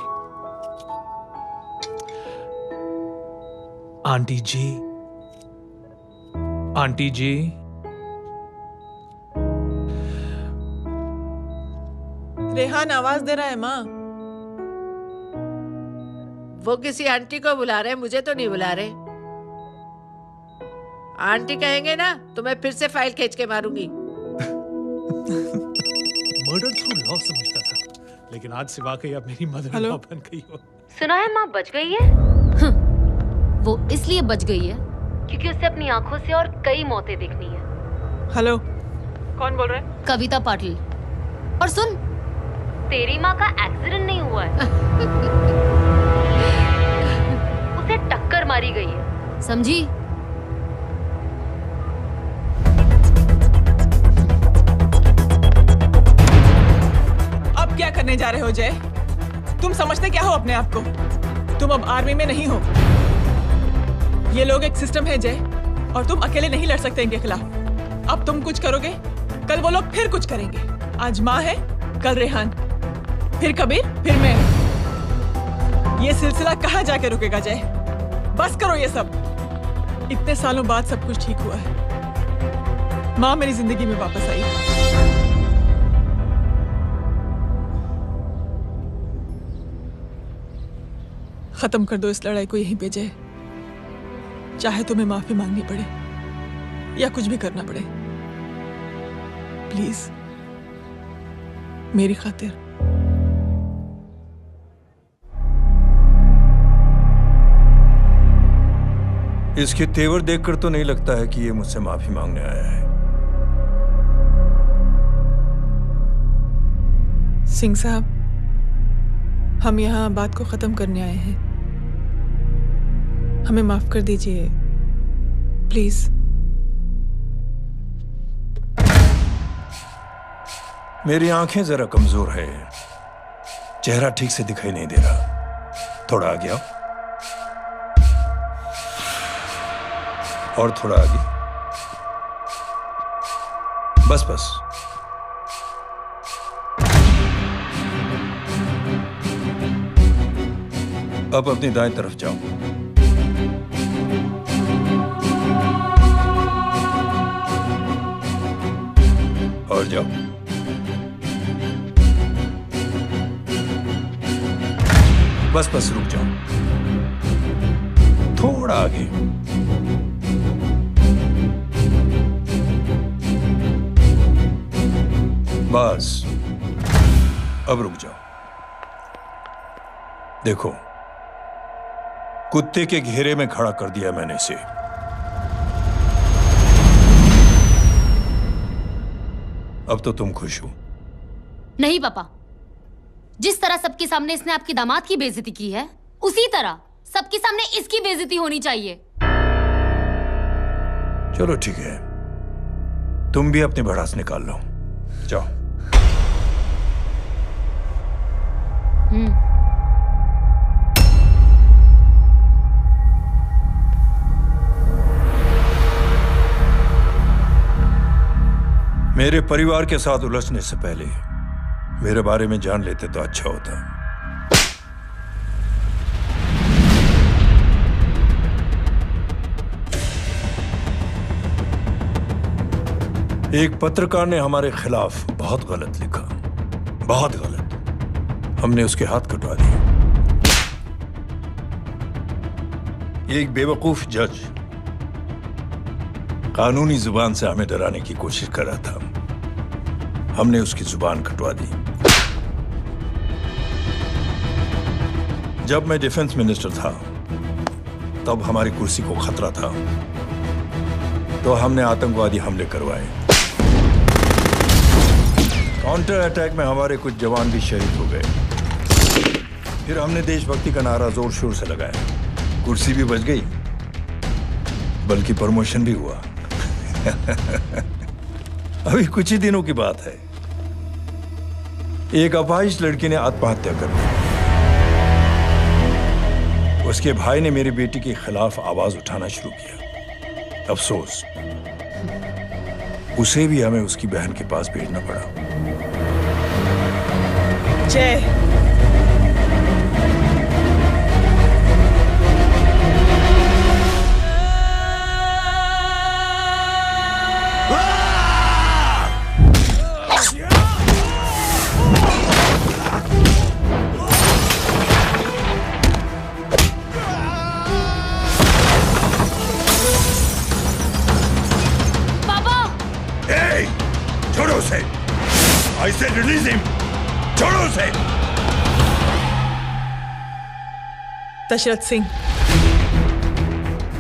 आंटी जी, आंटी जी, रेहान आवाज दे रहा है माँ। वो किसी आंटी को बुला रहे हैं, मुझे तो नहीं बुला रहे। आंटी कहेंगे ना तो मैं फिर से फाइल खींच के मारूंगी। मर्डर थ्रू लॉ समझता था, लेकिन आज से वाकई अब मेरी मदर इन लॉ बन गई हो। सुना है माँ बच गई है। वो इसलिए बच गई है क्योंकि उसे अपनी आंखों से और कई मौतें देखनी है। हेलो, कौन बोल रहे हैं? कविता पाटिल। और सुन, तेरी माँ का एक्सीडेंट नहीं हुआ है, उसे टक्कर मारी गई है, समझी? अब क्या करने जा रहे हो जय? तुम समझते क्या हो अपने आप को? तुम अब आर्मी में नहीं हो। ये लोग एक सिस्टम है जय, और तुम अकेले नहीं लड़ सकते इनके खिलाफ। अब तुम कुछ करोगे, कल वो लोग फिर कुछ करेंगे। आज माँ है, कल रेहान, फिर कबीर, फिर मैं। ये सिलसिला कहाँ जाके रुकेगा जय? बस करो ये सब। इतने सालों बाद सब कुछ ठीक हुआ है। माँ मेरी जिंदगी में वापस आई। खत्म कर दो इस लड़ाई को यहीं पे जय। चाहे तुम्हें माफी मांगनी पड़े या कुछ भी करना पड़े, प्लीज मेरी खातिर। इसके तेवर देखकर तो नहीं लगता है कि ये मुझसे माफी मांगने आया है। सिंह साहब, हम यहाँ बात को खत्म करने आए हैं। हमें माफ कर दीजिए प्लीज। मेरी आंखें जरा कमजोर है, चेहरा ठीक से दिखाई नहीं दे रहा। थोड़ा आगे आओ, और थोड़ा आगे। बस बस। अब अपनी दाएं तरफ जाओ। और जाओ। बस बस रुक जाओ, थोड़ा आगे। बस अब रुक जाओ। देखो, कुत्ते के घेरे में खड़ा कर दिया मैंने इसे। अब तो तुम खुश हो? नहीं पापा, जिस तरह सबके सामने इसने आपकी दामाद की बेइज्जती की है, उसी तरह सबके सामने इसकी बेइज्जती होनी चाहिए। चलो ठीक है, तुम भी अपनी भड़ास निकाल लो। जाओ। मेरे परिवार के साथ उलझने से पहले मेरे बारे में जान लेते तो अच्छा होता। एक पत्रकार ने हमारे खिलाफ बहुत गलत लिखा, बहुत गलत। हमने उसके हाथ कटवा दिए। एक बेवकूफ जज कानूनी जुबान से हमें डराने की कोशिश कर रहा था, हमने उसकी जुबान कटवा दी। जब मैं डिफेंस मिनिस्टर था तब हमारी कुर्सी को खतरा था, तो हमने आतंकवादी हमले करवाए। काउंटर अटैक में हमारे कुछ जवान भी शहीद हो गए। फिर हमने देशभक्ति का नारा जोर शोर से लगाया। कुर्सी भी बच गई, बल्कि प्रमोशन भी हुआ। अभी कुछ ही दिनों की बात है, एक अपाहिज लड़की ने आत्महत्या कर ली। उसके भाई ने मेरी बेटी के खिलाफ आवाज उठाना शुरू किया। अफसोस, उसे भी हमें उसकी बहन के पास भेजना पड़ा। जय, छोड़ो उसे। I said release him. छोड़ो उसे। दशरथ सिंह,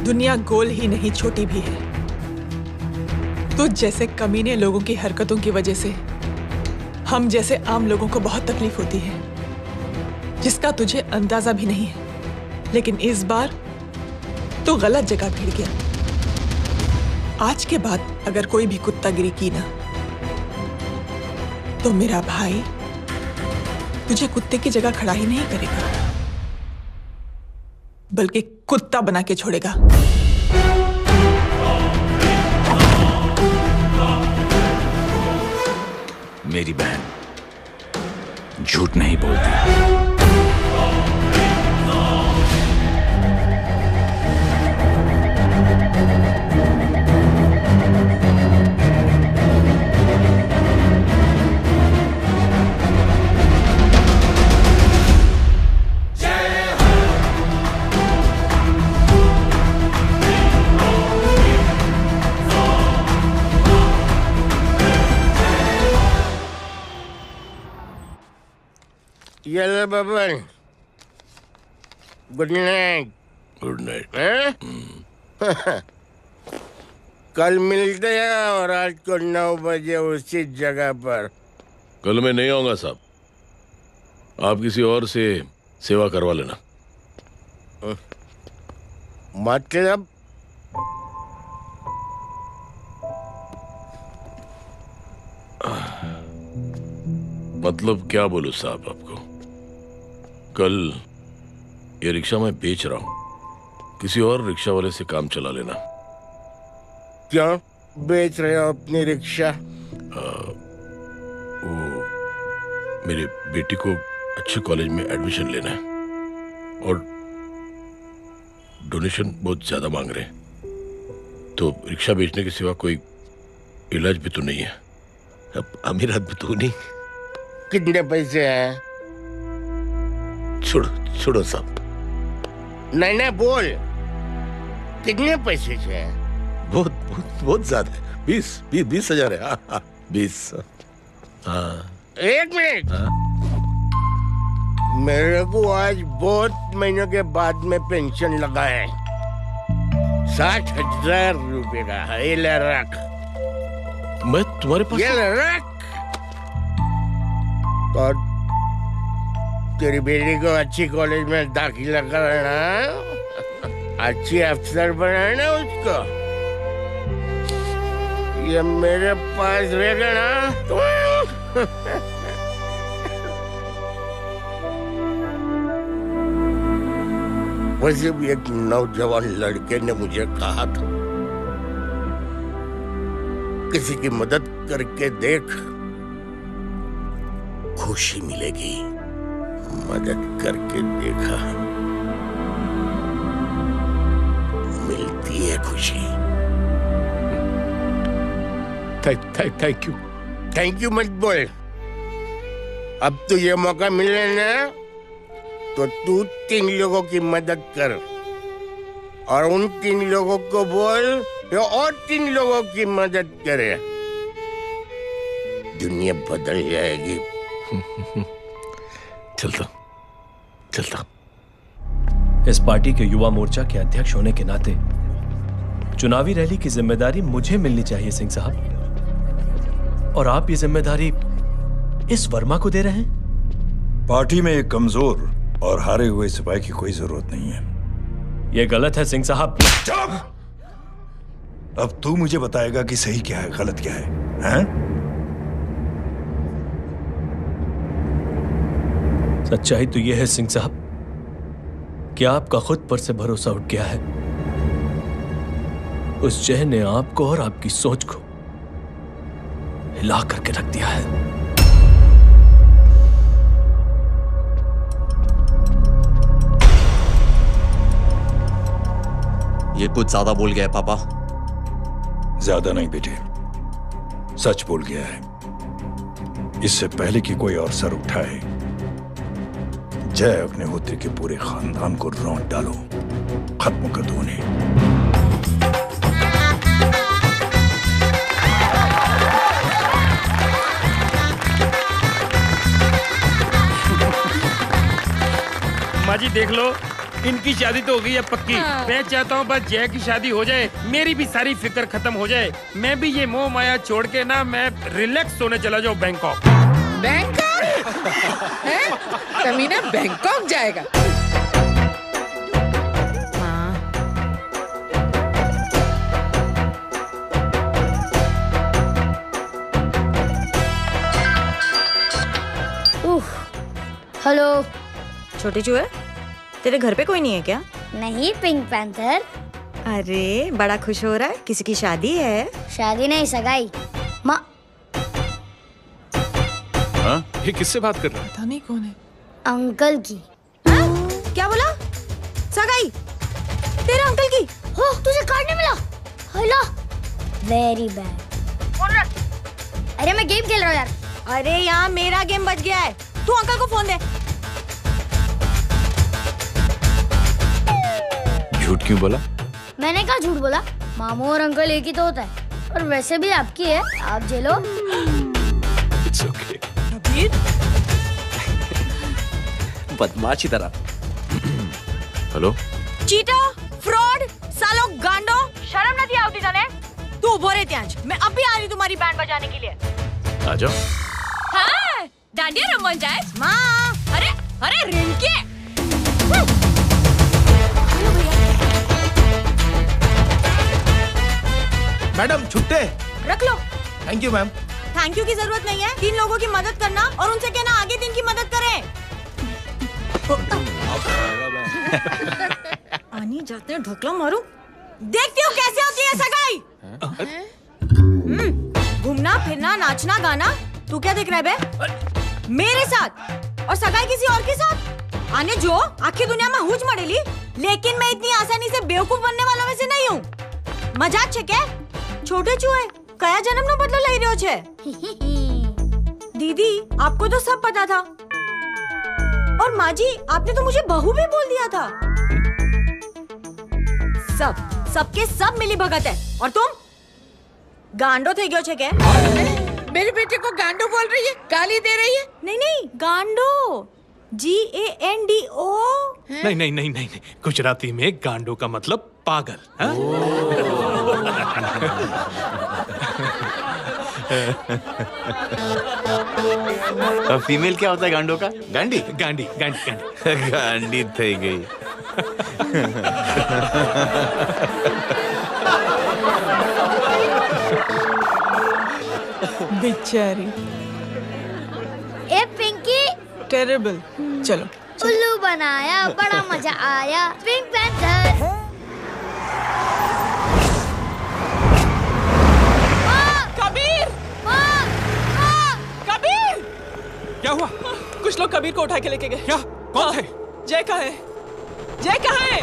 दुनिया गोल ही नहीं छोटी भी है। तुझ जैसे कमीने लोगों की हरकतों की वजह से हम जैसे आम लोगों को बहुत तकलीफ होती है, जिसका तुझे अंदाजा भी नहीं है। लेकिन इस बार तू गलत जगह भिड़ गया। आज के बाद अगर कोई भी कुत्तागिरी की ना, तो मेरा भाई तुझे कुत्ते की जगह खड़ा ही नहीं करेगा, बल्कि कुत्ता बना के छोड़ेगा। मेरी बहन झूठ नहीं बोलती। Yellow bubble. Good night. Good night. कल मिलते हैं और रात को 9 बजे उसी जगह पर। कल मैं नहीं आऊंगा साहब, आप किसी और से सेवा करवा लेना। मतलब? मतलब क्या बोलूं साहब आपको। कल ये रिक्शा मैं बेच रहा हूं, किसी और रिक्शा वाले से काम चला लेना। क्यों बेच रहे हो अपनी रिक्शा? वो मेरी बेटी को अच्छे कॉलेज में एडमिशन लेना है और डोनेशन बहुत ज्यादा मांग रहे हैं, तो रिक्शा बेचने के सिवा कोई इलाज भी तो नहीं है। अब अमीर आदमी तो नहीं। कितने पैसे हैं? छोड़ो छोड़ो साहब। नहीं नहीं बोल, कितने पैसे हैं? बहुत बहुत बहुत ज्यादा है। 20 हजार है। हाँ 20। हाँ 1 मिनट। मेरे को आज बहुत महीनों के बाद में पेंशन लगा है। 60,000 रुपए का है। ये ले रख। मैं तुम्हारे पास? ये ले रख। और तेरी बेटी को अच्छी कॉलेज में दाखिला कराना, अच्छी अफसर बनाना उसको। ये मेरे पास रहेगा ना तो वैसे भी एक नौजवान लड़के ने मुझे कहा था, किसी की मदद करके देख, खुशी मिलेगी। मदद करके देखा, मिलती है खुशी। Thank you. थैंक यू मत बोल। अब तो ये मौका मिले ना, तो तू 3 लोगों की मदद कर और उन 3 लोगों को बोल जो और 3 लोगों की मदद करे। दुनिया बदल जाएगी। चलता चलता। इस पार्टी के युवा मोर्चा के अध्यक्ष होने के नाते चुनावी रैली की जिम्मेदारी मुझे मिलनी चाहिए सिंह साहब, और आप ये जिम्मेदारी इस वर्मा को दे रहे हैं। पार्टी में एक कमजोर और हारे हुए सिपाही की कोई जरूरत नहीं है। यह गलत है सिंह साहब। अब तू मुझे बताएगा कि सही क्या है, गलत क्या है, हैं? सच्चाई तो यह है सिंह साहब कि आपका खुद पर से भरोसा उठ गया है। उस जहर ने आपको और आपकी सोच को हिला करके रख दिया है। ये कुछ ज्यादा बोल गया है पापा। ज्यादा नहीं बेटे, सच बोल गया है। इससे पहले कि कोई और सर उठाए, जय अग्निहोत्री के पूरे खानदान को रौंद डालो, खत्म कर दो उन्हें। माँ जी देख लो, इनकी शादी तो हो गई है पक्की। मैं चाहता हूँ बस जय की शादी हो जाए, मेरी भी सारी फिक्र खत्म हो जाए। मैं भी ये मोह माया छोड़ के ना मैं रिलैक्स होने चला जाऊँ बैंकॉक। बैंकॉक? कमीना बैंकॉक जाएगा? हेलो छोटे चूहे, तेरे घर पे कोई नहीं है क्या? नहीं, पिंक पैंथर। अरे बड़ा खुश हो रहा है, किसी की शादी है? शादी नहीं, सगाई। माँ ये किससे बात कर रहा है? पता नहीं कौन है। अंकल की। क्या बोला? सगाई? तेरे अंकल की? हो, तुझे कार्ड नहीं मिला? Hello, very bad. फोन रख। अरे मैं गेम खेल रहा हूँ यार। अरे यहाँ मेरा गेम बच गया है, तू अंकल को फोन दे। झूठ क्यों बोला? मैंने कहा झूठ बोला? मामू और अंकल एक ही तो होता है, और वैसे भी आपकी है, आप झेलो। It's okay. बदमाशी तरह। हेलो? चीटा, फ्रॉड, सालो गांडो, शर्म नहीं आती जाने? तू उभो रे त्यांज, मैं अब भी आ रही तुम्हारी बैंड बजाने के लिए। आ जाओ। हाँ, डांडिया रमन जाए? माँ, अरे रिंकी। मैडम छुट्टे। रख लो। Thank you ma'am. Thank you की जरूरत नहीं है, 3 लोगों की मदद करना और उनसे कहना आगे दिन की मदद करें। आनी जाते हैं ढोकला मारूं। देखती हो कैसे होती है सगाई? घूमना फिरना नाचना गाना, तू क्या देख रहा है बे? मेरे साथ और सगाई किसी और के साथ? आने जो आखिर दुनिया में हुज मड़ेली, लेकिन मैं इतनी आसानी से बेवकूफ बनने वालों में से नहीं हूँ। मजाक छे क्या? छोटे चूहे कया जन्म नो बदलो लई रह्यो छे? दीदी आपको तो सब पता था, और माँ जी आपने तो मुझे बहू भी बोल दिया था। सबके सब मिली भगत है, और तुम गांडो थे गयो छे क्या? मेरे बेटे को गांडो बोल रही है, गाली दे रही है? नहीं गांडो, GANDO। नहीं, गुजराती में गांडो का मतलब पागल। और फीमेल क्या होता है गांडो का? गांडी। गांडी। गांडी थई गई। बेचारी। ए पिंकी। टेरिबल। चलो। उल्लू बनाया, बड़ा मजा आया। Pink panther. कबीर! कबीर! क्या हुआ? कुछ लोग कबीर को उठा के लेके गए। क्या? कौन थे? जय कहाँ है? जय कहाँ है?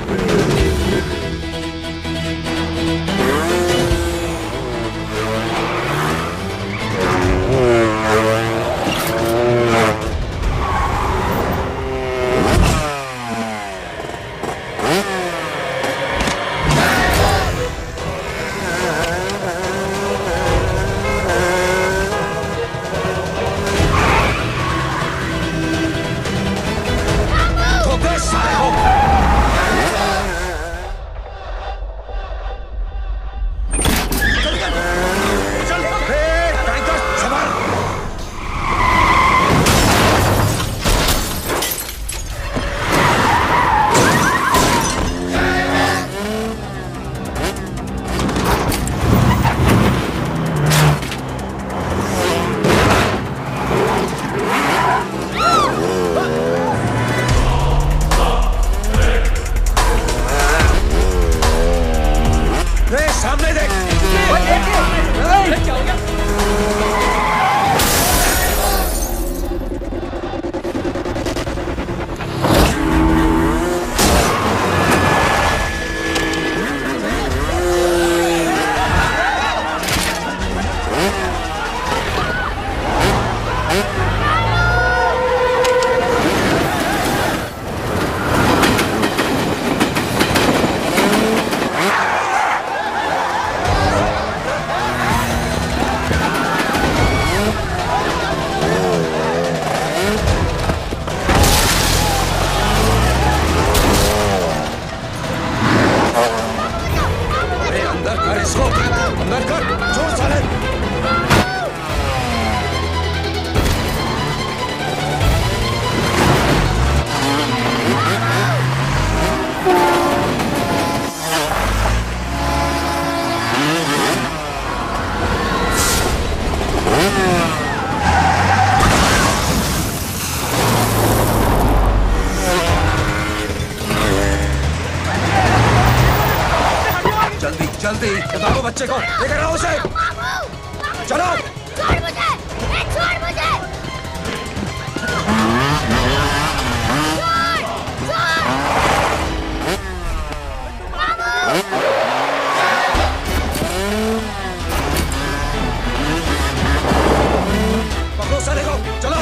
जल्दी बताओ बच्चे को, लेकर आओ उसे। चलो छोड़ मुझे, छोड़ मुझे। पकड़ो साले को, चलो।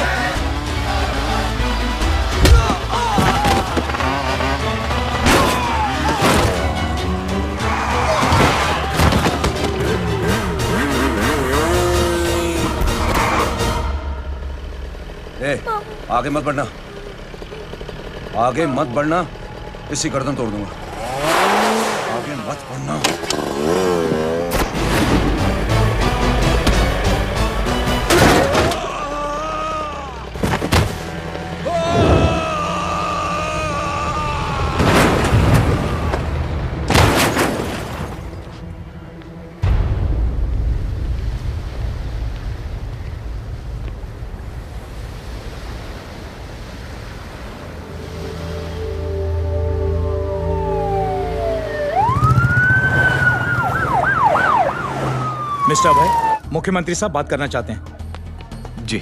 आगे मत बढ़ना, आगे मत बढ़ना, इसी गर्दन तोड़ दूंगा। आगे मत बढ़ना। मिस्टर अभय, मुख्यमंत्री साहब बात करना चाहते हैं। जी।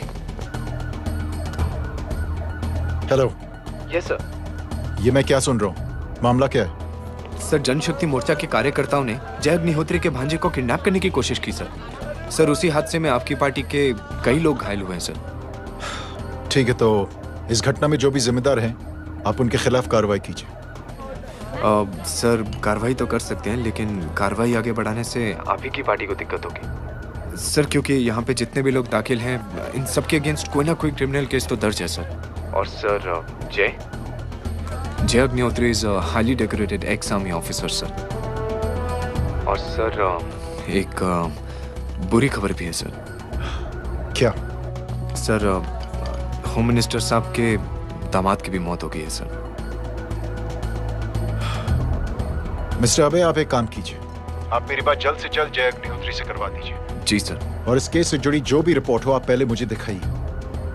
हेलो। Yes sir. ये मैं क्या सुन रहा हूँ? मामला क्या है? सर, जनशक्ति मोर्चा के कार्यकर्ताओं ने जय अग्निहोत्री के भांजे को किडनैप करने की कोशिश की सर। सर, उसी हादसे में आपकी पार्टी के कई लोग घायल हुए हैं सर। ठीक है, तो इस घटना में जो भी जिम्मेदार हैं, आप उनके खिलाफ कार्रवाई कीजिए। सर, कार्रवाई तो कर सकते हैं, लेकिन कार्रवाई आगे बढ़ाने से आप ही की पार्टी को दिक्कत होगी सर, क्योंकि यहाँ पे जितने भी लोग दाखिल हैं, इन सब के अगेंस्ट कोई ना कोई क्रिमिनल केस तो दर्ज है सर। और सर, जय Agnihotri is highly decorated ex army officer sir. और सर, एक बुरी खबर भी है सर। क्या? सर, होम मिनिस्टर साहब के दामाद की भी मौत हो गई है सर। मिस्टर अबे, आप एक काम कीजिए, आप मेरी बात जल्द से जल्द जय अग्निहोत्री से करवा दीजिए। जी सर। और इस केस से जुड़ी जो भी रिपोर्ट हो, आप पहले मुझे दिखाइए,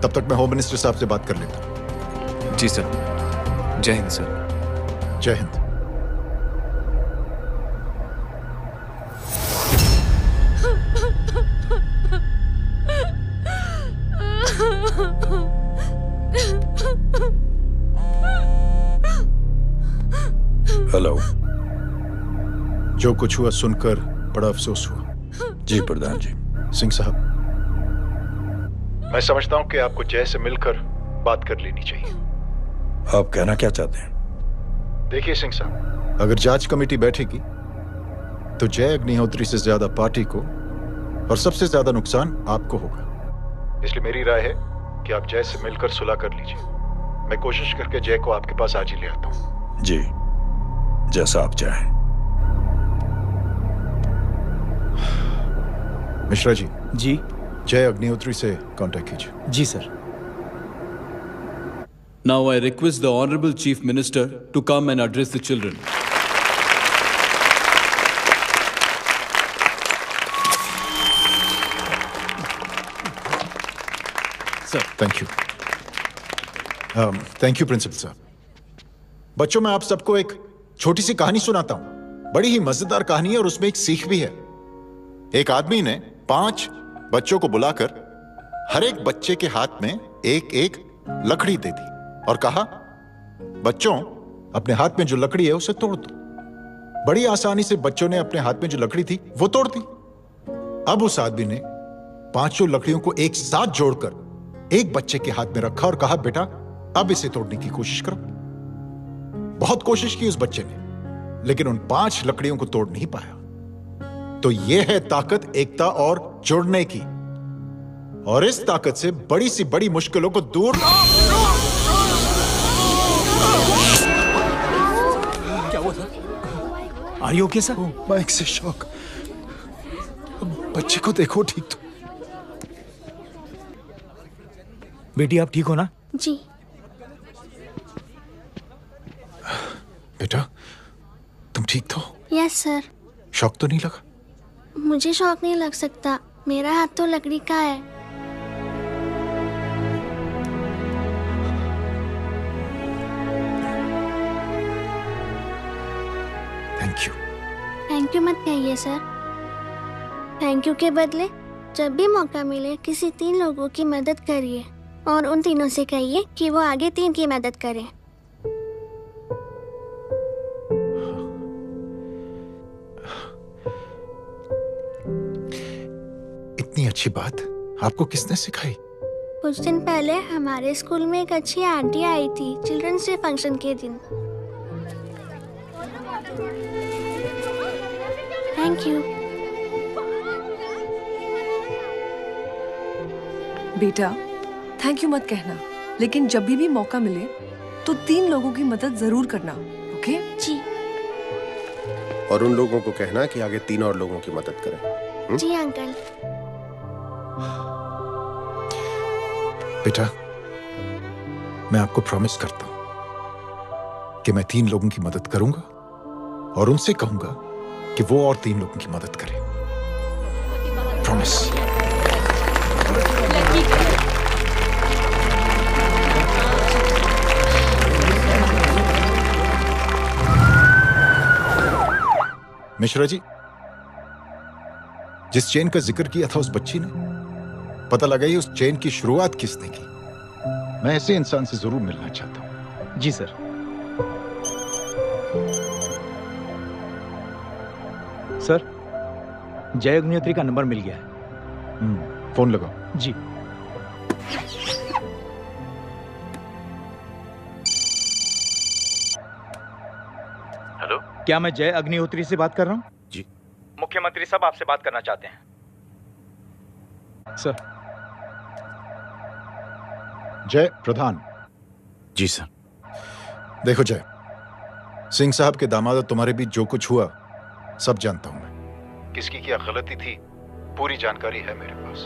तब तक मैं होम मिनिस्टर साहब से बात कर लेता हूँ। जी सर। जय हिंद सर। जय हिंद। हेलो। जो कुछ हुआ सुनकर बड़ा अफसोस हुआ। जी प्रधान जी। सिंह साहब, मैं समझता हूं कि आपको जय से मिलकर बात कर लेनी चाहिए। आप कहना क्या चाहते हैं? देखिए सिंह साहब, अगर जांच कमेटी बैठेगी तो जय अग्निहोत्री से ज्यादा पार्टी को और सबसे ज्यादा नुकसान आपको होगा। इसलिए मेरी राय है कि आप जय से मिलकर सुलह कर लीजिए। मैं कोशिश करके जय को आपके पास आज ही ले आता हूं। जी, जैसा आप चाहें। मिश्रा जी। जी। जय अग्निहोत्री से कांटेक्ट कीजिए। जी sir. Now I request the Honorable Chief Minister to come and address the children. Sir, thank you. Thank you principal साहब। बच्चों, मैं आप सबको एक छोटी सी कहानी सुनाता हूं। बड़ी ही मजेदार कहानी है और उसमें एक सीख भी है। एक आदमी ने 5 बच्चों को बुलाकर हर एक बच्चे के हाथ में एक एक लकड़ी दे दी और कहा, बच्चों, अपने हाथ में जो लकड़ी है उसे तोड़ दो। बड़ी आसानी से बच्चों ने अपने हाथ में जो लकड़ी थी वो तोड़ दी। अब उस आदमी ने 5 लकड़ियों को एक साथ जोड़कर एक बच्चे के हाथ में रखा और कहा, बेटा, अब इसे तोड़ने की कोशिश करो। बहुत कोशिश की उस बच्चे ने, लेकिन उन 5 लकड़ियों को तोड़ नहीं पाया। तो यह है ताकत एकता और जुड़ने की, और इस ताकत से बड़ी सी बड़ी मुश्किलों को दूर। क्या हुआ sir? Are you okay sir? Mike से शॉक। बच्चे को देखो ठीक तो। बेटी, आप ठीक हो ना? जी। बेटा, तुम ठीक तो? Yes sir. शॉक तो नहीं लगा? मुझे शौक नहीं लग सकता, मेरा हाथ तो लकड़ी का है। Thank you. थैंक यू मत कहिए सर। थैंक यू के बदले जब भी मौका मिले किसी 3 लोगों की मदद करिए और उन तीनों से कहिए कि वो आगे 3 की मदद करें। इतनी अच्छी बात आपको किसने सिखाई? कुछ दिन पहले हमारे स्कूल में एक अच्छी आंटी आई थी चिल्ड्रंस डे फंक्शन के दिन। Thank you. बेटा थैंक यू मत कहना, लेकिन जब भी मौका मिले तो 3 लोगों की मदद जरूर करना, ओके? जी। और उन लोगों को कहना कि आगे 3 और लोगों की मदद करें। जी अंकल। बेटा, मैं आपको प्रॉमिस करता हूं कि मैं 3 लोगों की मदद करूंगा और उनसे कहूंगा कि वो और 3 लोगों की मदद करें। प्रॉमिस। मिश्रा जी, जिस चेन का जिक्र किया था उस बच्ची ने, पता लगाइए उस चेन की शुरुआत किसने की। मैं ऐसे इंसान से जरूर मिलना चाहता हूं। जी सर। सर, जय अग्निहोत्री का नंबर मिल गया है। फोन लगाओ। जी। हेलो, क्या मैं जय अग्निहोत्री से बात कर रहा हूँ? जी। मुख्यमंत्री साहब आपसे बात करना चाहते हैं। सर। जय प्रधान। जी सर। देखो जय, सिंह साहब के दामाद तुम्हारे बीच जो कुछ हुआ सब जानता हूं मैं। किसकी क्या गलती थी पूरी जानकारी है मेरे पास।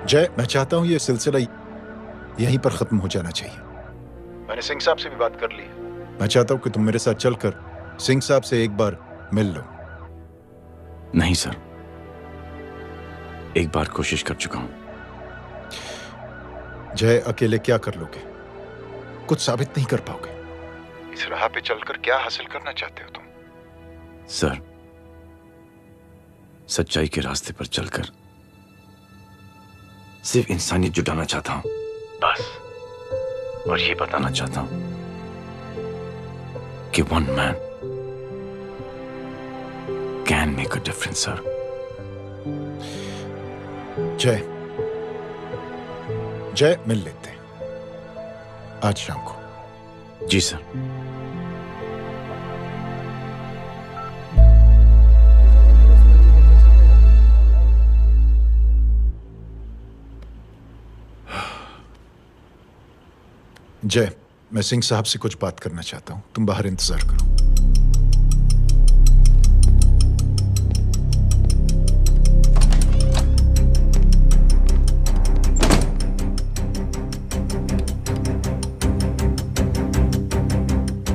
जय, मैं चाहता हूं ये सिलसिला यहीं पर खत्म हो जाना चाहिए। मैंने सिंह साहब से भी बात कर ली है। मैं चाहता हूं कि तुम मेरे साथ चलकर सिंह साहब से एक बार मिल लो। नहीं सर, एक बार कोशिश कर चुका हूं। जय, अकेले क्या कर लोगे? कुछ साबित नहीं कर पाओगे। इस राह पे चलकर क्या हासिल करना चाहते हो तुम? सर, सच्चाई के रास्ते पर चलकर सिर्फ इंसानियत जुटाना चाहता हूं, बस। और ये बताना चाहता हूं कि one man can make a difference sir. जय, जय, मिल लेते हैं आज शाम को। जी सर। जय, मैं सिंह साहब से कुछ बात करना चाहता हूं। तुम बाहर इंतजार करो।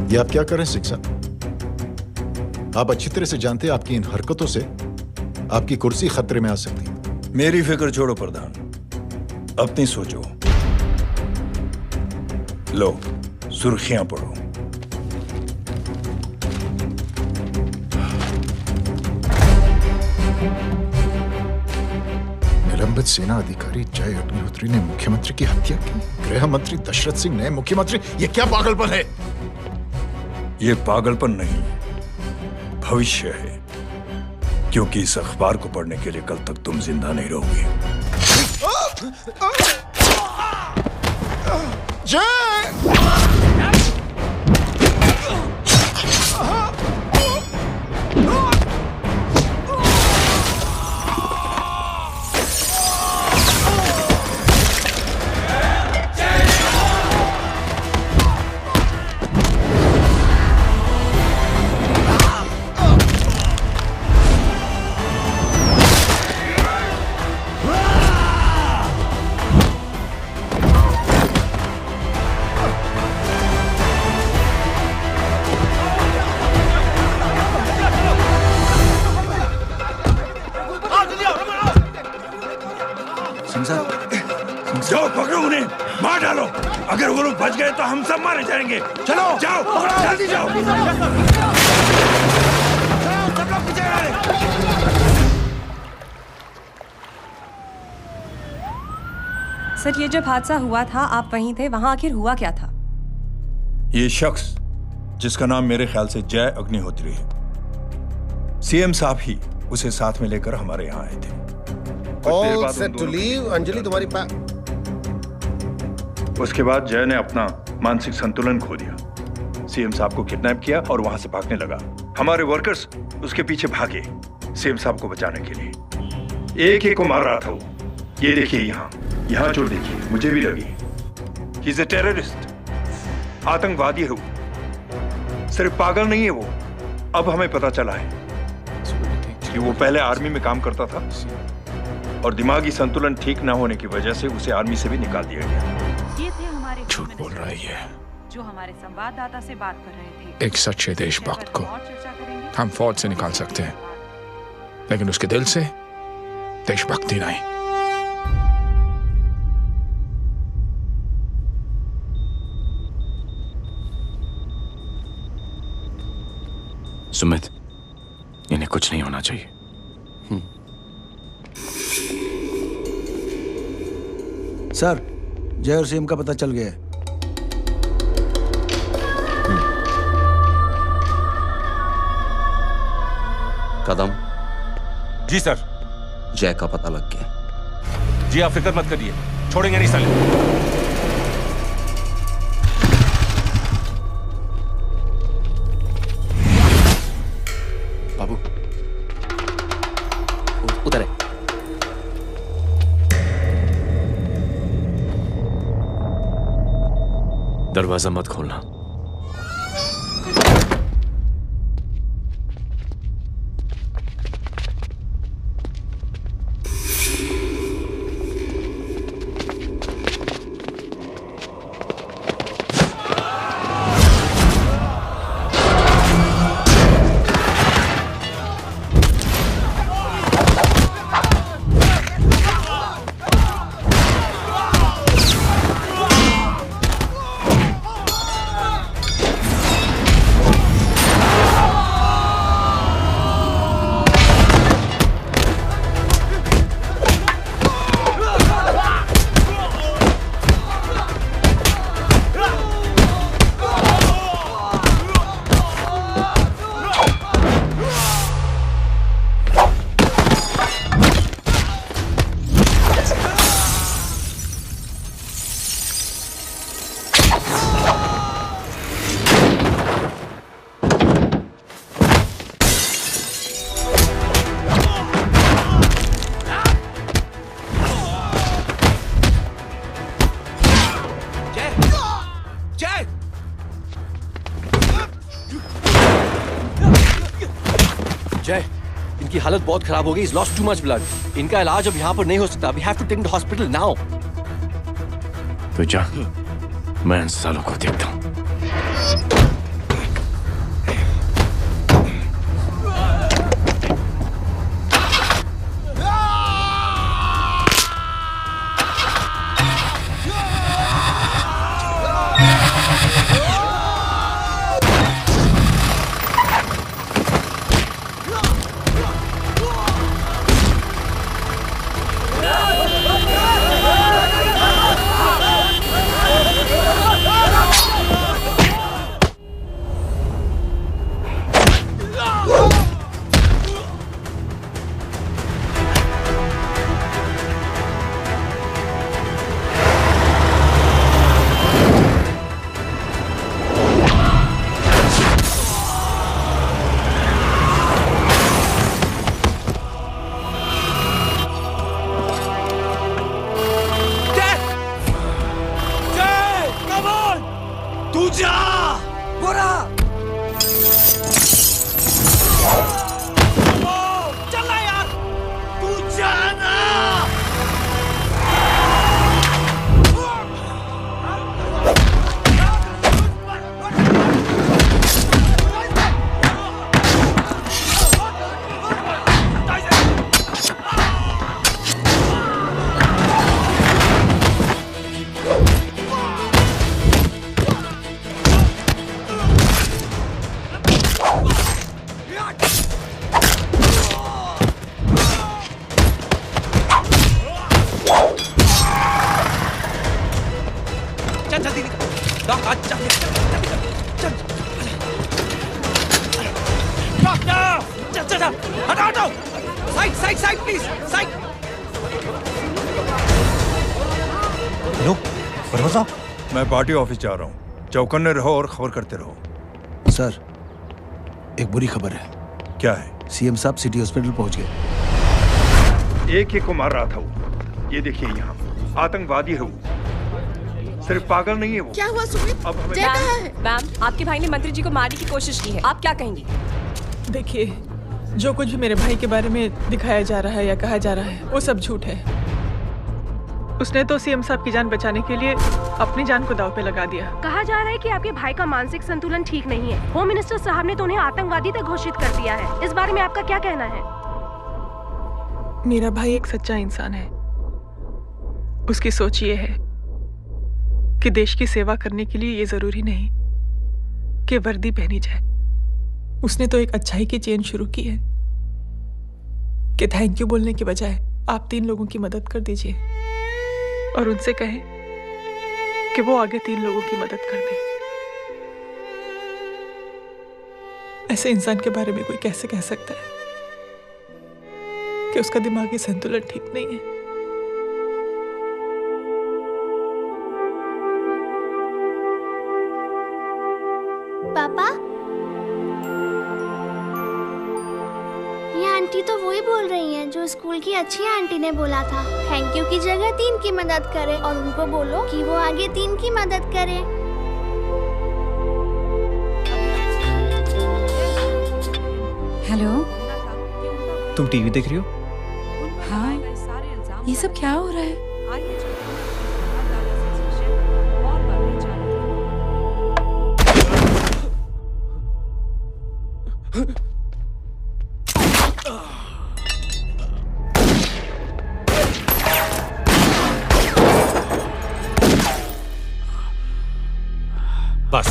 ये आप क्या कर रहे हैं सिंह साहब? आप अच्छी तरह से जानते हैं आपकी इन हरकतों से आपकी कुर्सी खतरे में आ सकती है। मेरी फिक्र छोड़ो प्रधान, अपनी सोचो। लो, सुर्खियां पढ़ो। निलंबित सेना अधिकारी जय अग्निहोत्री ने मुख्यमंत्री की हत्या की। गृह मंत्री दशरथ सिंह नए मुख्यमंत्री। ये क्या पागलपन है? ये पागलपन नहीं, भविष्य है, क्योंकि इस अखबार को पढ़ने के लिए कल तक तुम जिंदा नहीं रहोगे। जाओ पकड़ो उन्हें, मार डालो। अगर वो लोग बच गए तो हम सब मारे जाएंगे। चलो जाओ, जल्दी जाओ। सब लोग पीछे सर, ये जब हादसा हुआ था आप वहीं थे, वहां आखिर हुआ क्या था? ये शख्स जिसका नाम मेरे ख्याल से जय अग्निहोत्री है, सीएम साहब ही उसे साथ में लेकर हमारे यहाँ आए थे। All set to leave. Anjali तुम्हारी उसके बाद जय ने अपना मानसिक संतुलन खो दिया, सीएम साहब को किडनैप किया और वहां से भागने लगा। हमारे वर्कर्स उसके पीछे भागे सीएम साहब को बचाने के लिए। एक एक को मार रहा था वो। ये देखिए यहाँ चोट देखिए, मुझे भी लगी। ही इज अ टेररिस्ट, आतंकवादी है वो, सिर्फ पागल नहीं है वो। अब हमें पता चला है कि वो पहले आर्मी में काम करता था और दिमागी संतुलन ठीक ना होने की वजह से उसे आर्मी से भी निकाल दिया गया। ये थे हमारे झूठ बोल रही है। जो हमारे संवाददाता से बात कर रहे थे। एक सच्चे देशभक्त को हम फौज से निकाल सकते हैं, लेकिन उसके दिल से देशभक्ति नहीं। सुमित, इन्हें कुछ नहीं होना चाहिए। सर, जय और सीएम का पता चल गया है। कदम। जी सर। जय का पता लग गया। जी आप फिक्र मत करिए, छोड़ेंगे नहीं साले। बाबू उधर है। दरवाजा मत खोलना। जय, इनकी हालत बहुत खराब हो गई। He's lost too much blood. इनका इलाज अब यहाँ पर नहीं हो सकता। We have to take him to hospital now. तो जा, मैं इन सालों को देखता हूँ। साहब हटाओ हटाओ, side side side please side. लो परवा साहब, मैं पार्टी ऑफिस जा रहा हूँ, चौकन्ने रहो और खबर करते रहो। सर एक बुरी खबर है। क्या है? सीएम साहब सिटी हॉस्पिटल पहुंच गए। एक को मार रहा था वो, ये देखिए यहाँ आतंकवादी है वो, सिर्फ पागल नहीं है वो। क्या हुआ सुमित? अब हमें मैम, आपके भाई ने मंत्री जी को मारने की कोशिश की है, आप क्या कहेंगी? देखिए, जो कुछ भी मेरे भाई के बारे में दिखाया जा रहा है या कहा जा रहा है वो सब झूठ है। उसने तो सीएम साहब की जान बचाने के लिए अपनी जान को दांव पे लगा दिया। कहा जा रहा है कि आपके भाई का मानसिक संतुलन ठीक नहीं है। होम मिनिस्टर साहब ने तो उन्हें आतंकवादी तक घोषित कर दिया है। इस बारे में आपका क्या कहना है? मेरा भाई एक सच्चा इंसान है। उसकी सोच ये है कि देश की सेवा करने के लिए ये जरूरी नहीं कि वर्दी पहनी जाए। उसने तो एक अच्छाई की चेन शुरू की है कि थैंक यू बोलने के बजाय आप 3 लोगों की मदद कर दीजिए और उनसे कहें कि वो आगे 3 लोगों की मदद कर दे। ऐसे इंसान के बारे में कोई कैसे कह सकता है कि उसका दिमागी संतुलन ठीक नहीं है? पापा, ये आंटी तो वही बोल रही हैं जो स्कूल की अच्छी आंटी ने बोला था, थैंक यू की जगह 3 की मदद करें और उनको बोलो कि वो आगे 3 की मदद करें। हेलो, तुम टीवी देख रही हो? हाँ, ये सब क्या हो रहा है? बस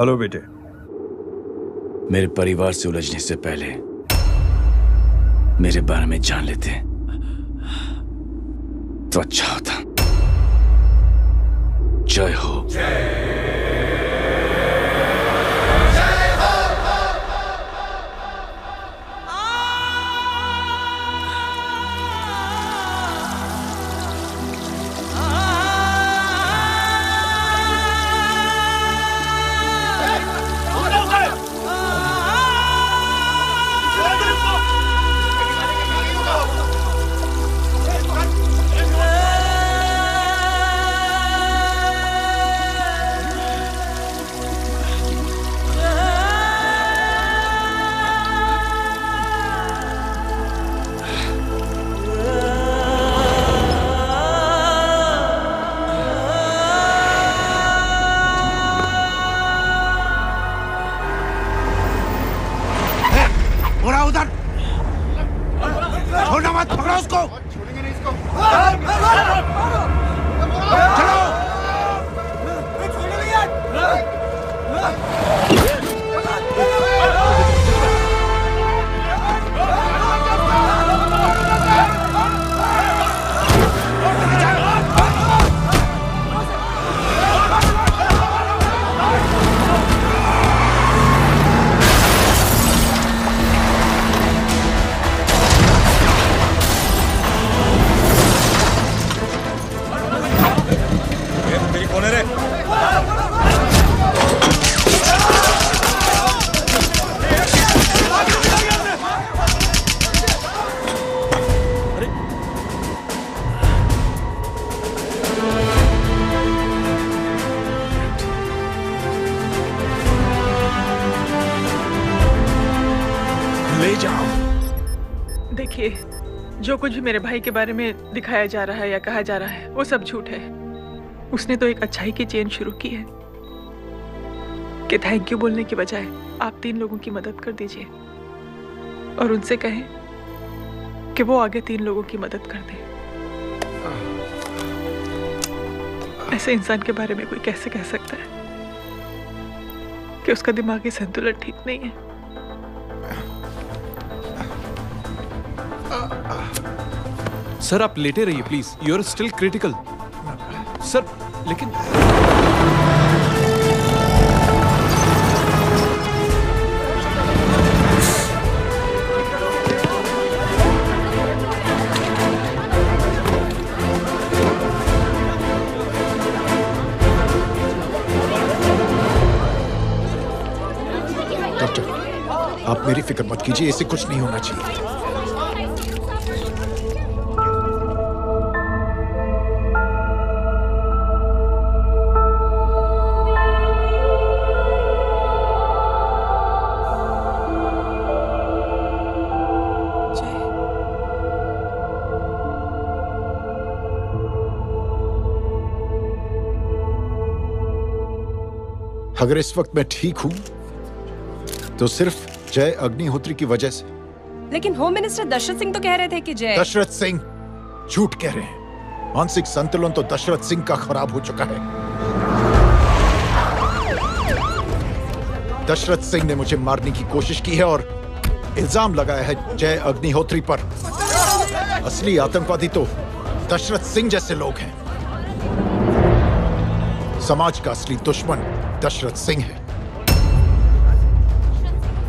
हेलो बेटे। मेरे परिवार से उलझने से पहले मेरे बारे में जान लेते तो अच्छा होता। जय हो। जो कुछ भी मेरे भाई के बारे में दिखाया जा रहा है या कहा जा रहा है वो सब झूठ है। उसने तो एक अच्छाई की चेन शुरू की है कि थैंक यू बोलने के बजाय आप 3 लोगों की मदद कर दीजिए और उनसे कहें कि वो आगे 3 लोगों की मदद कर दे। ऐसे इंसान के बारे में कोई कैसे कह सकता है कि उसका दिमागी संतुलन ठीक नहीं है। सर आप लेटे रहिए please, you are still critical. Sir लेकिन डॉक्टर आप मेरी फिक्र मत कीजिए, इसे कुछ नहीं होना चाहिए। अगर इस वक्त मैं ठीक हूं तो सिर्फ जय अग्निहोत्री की वजह से। लेकिन होम मिनिस्टर दशरथ सिंह तो कह रहे थे कि जय। दशरथ सिंह झूठ कह रहे हैं। मानसिक संतुलन तो दशरथ सिंह का खराब हो चुका है। दशरथ सिंह ने मुझे मारने की कोशिश की है और इल्जाम लगाया है जय अग्निहोत्री पर। असली आतंकवादी तो दशरथ सिंह जैसे लोग हैं। समाज का असली दुश्मन दशरथ सिंह है,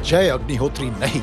जय अग्निहोत्री नहीं।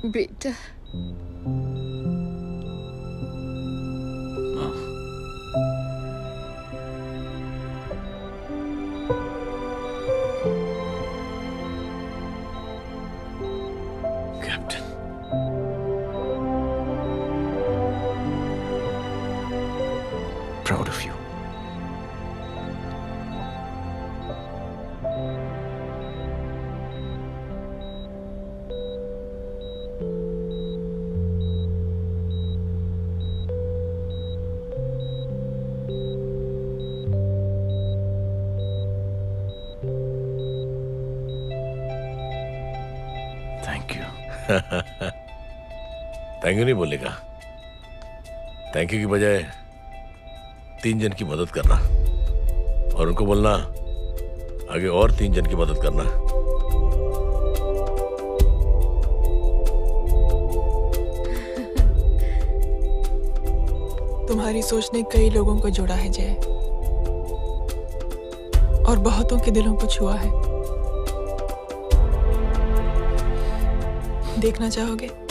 बेटा captain, proud of you. Thank you नहीं बोलेगा। थैंक यू की बजाय 3 जन की मदद करना और उनको बोलना आगे और 3 जन की मदद करना। तुम्हारी सोच ने कई लोगों को जोड़ा है जय, और बहुतों के दिलों को छुआ है। देखना चाहोगे?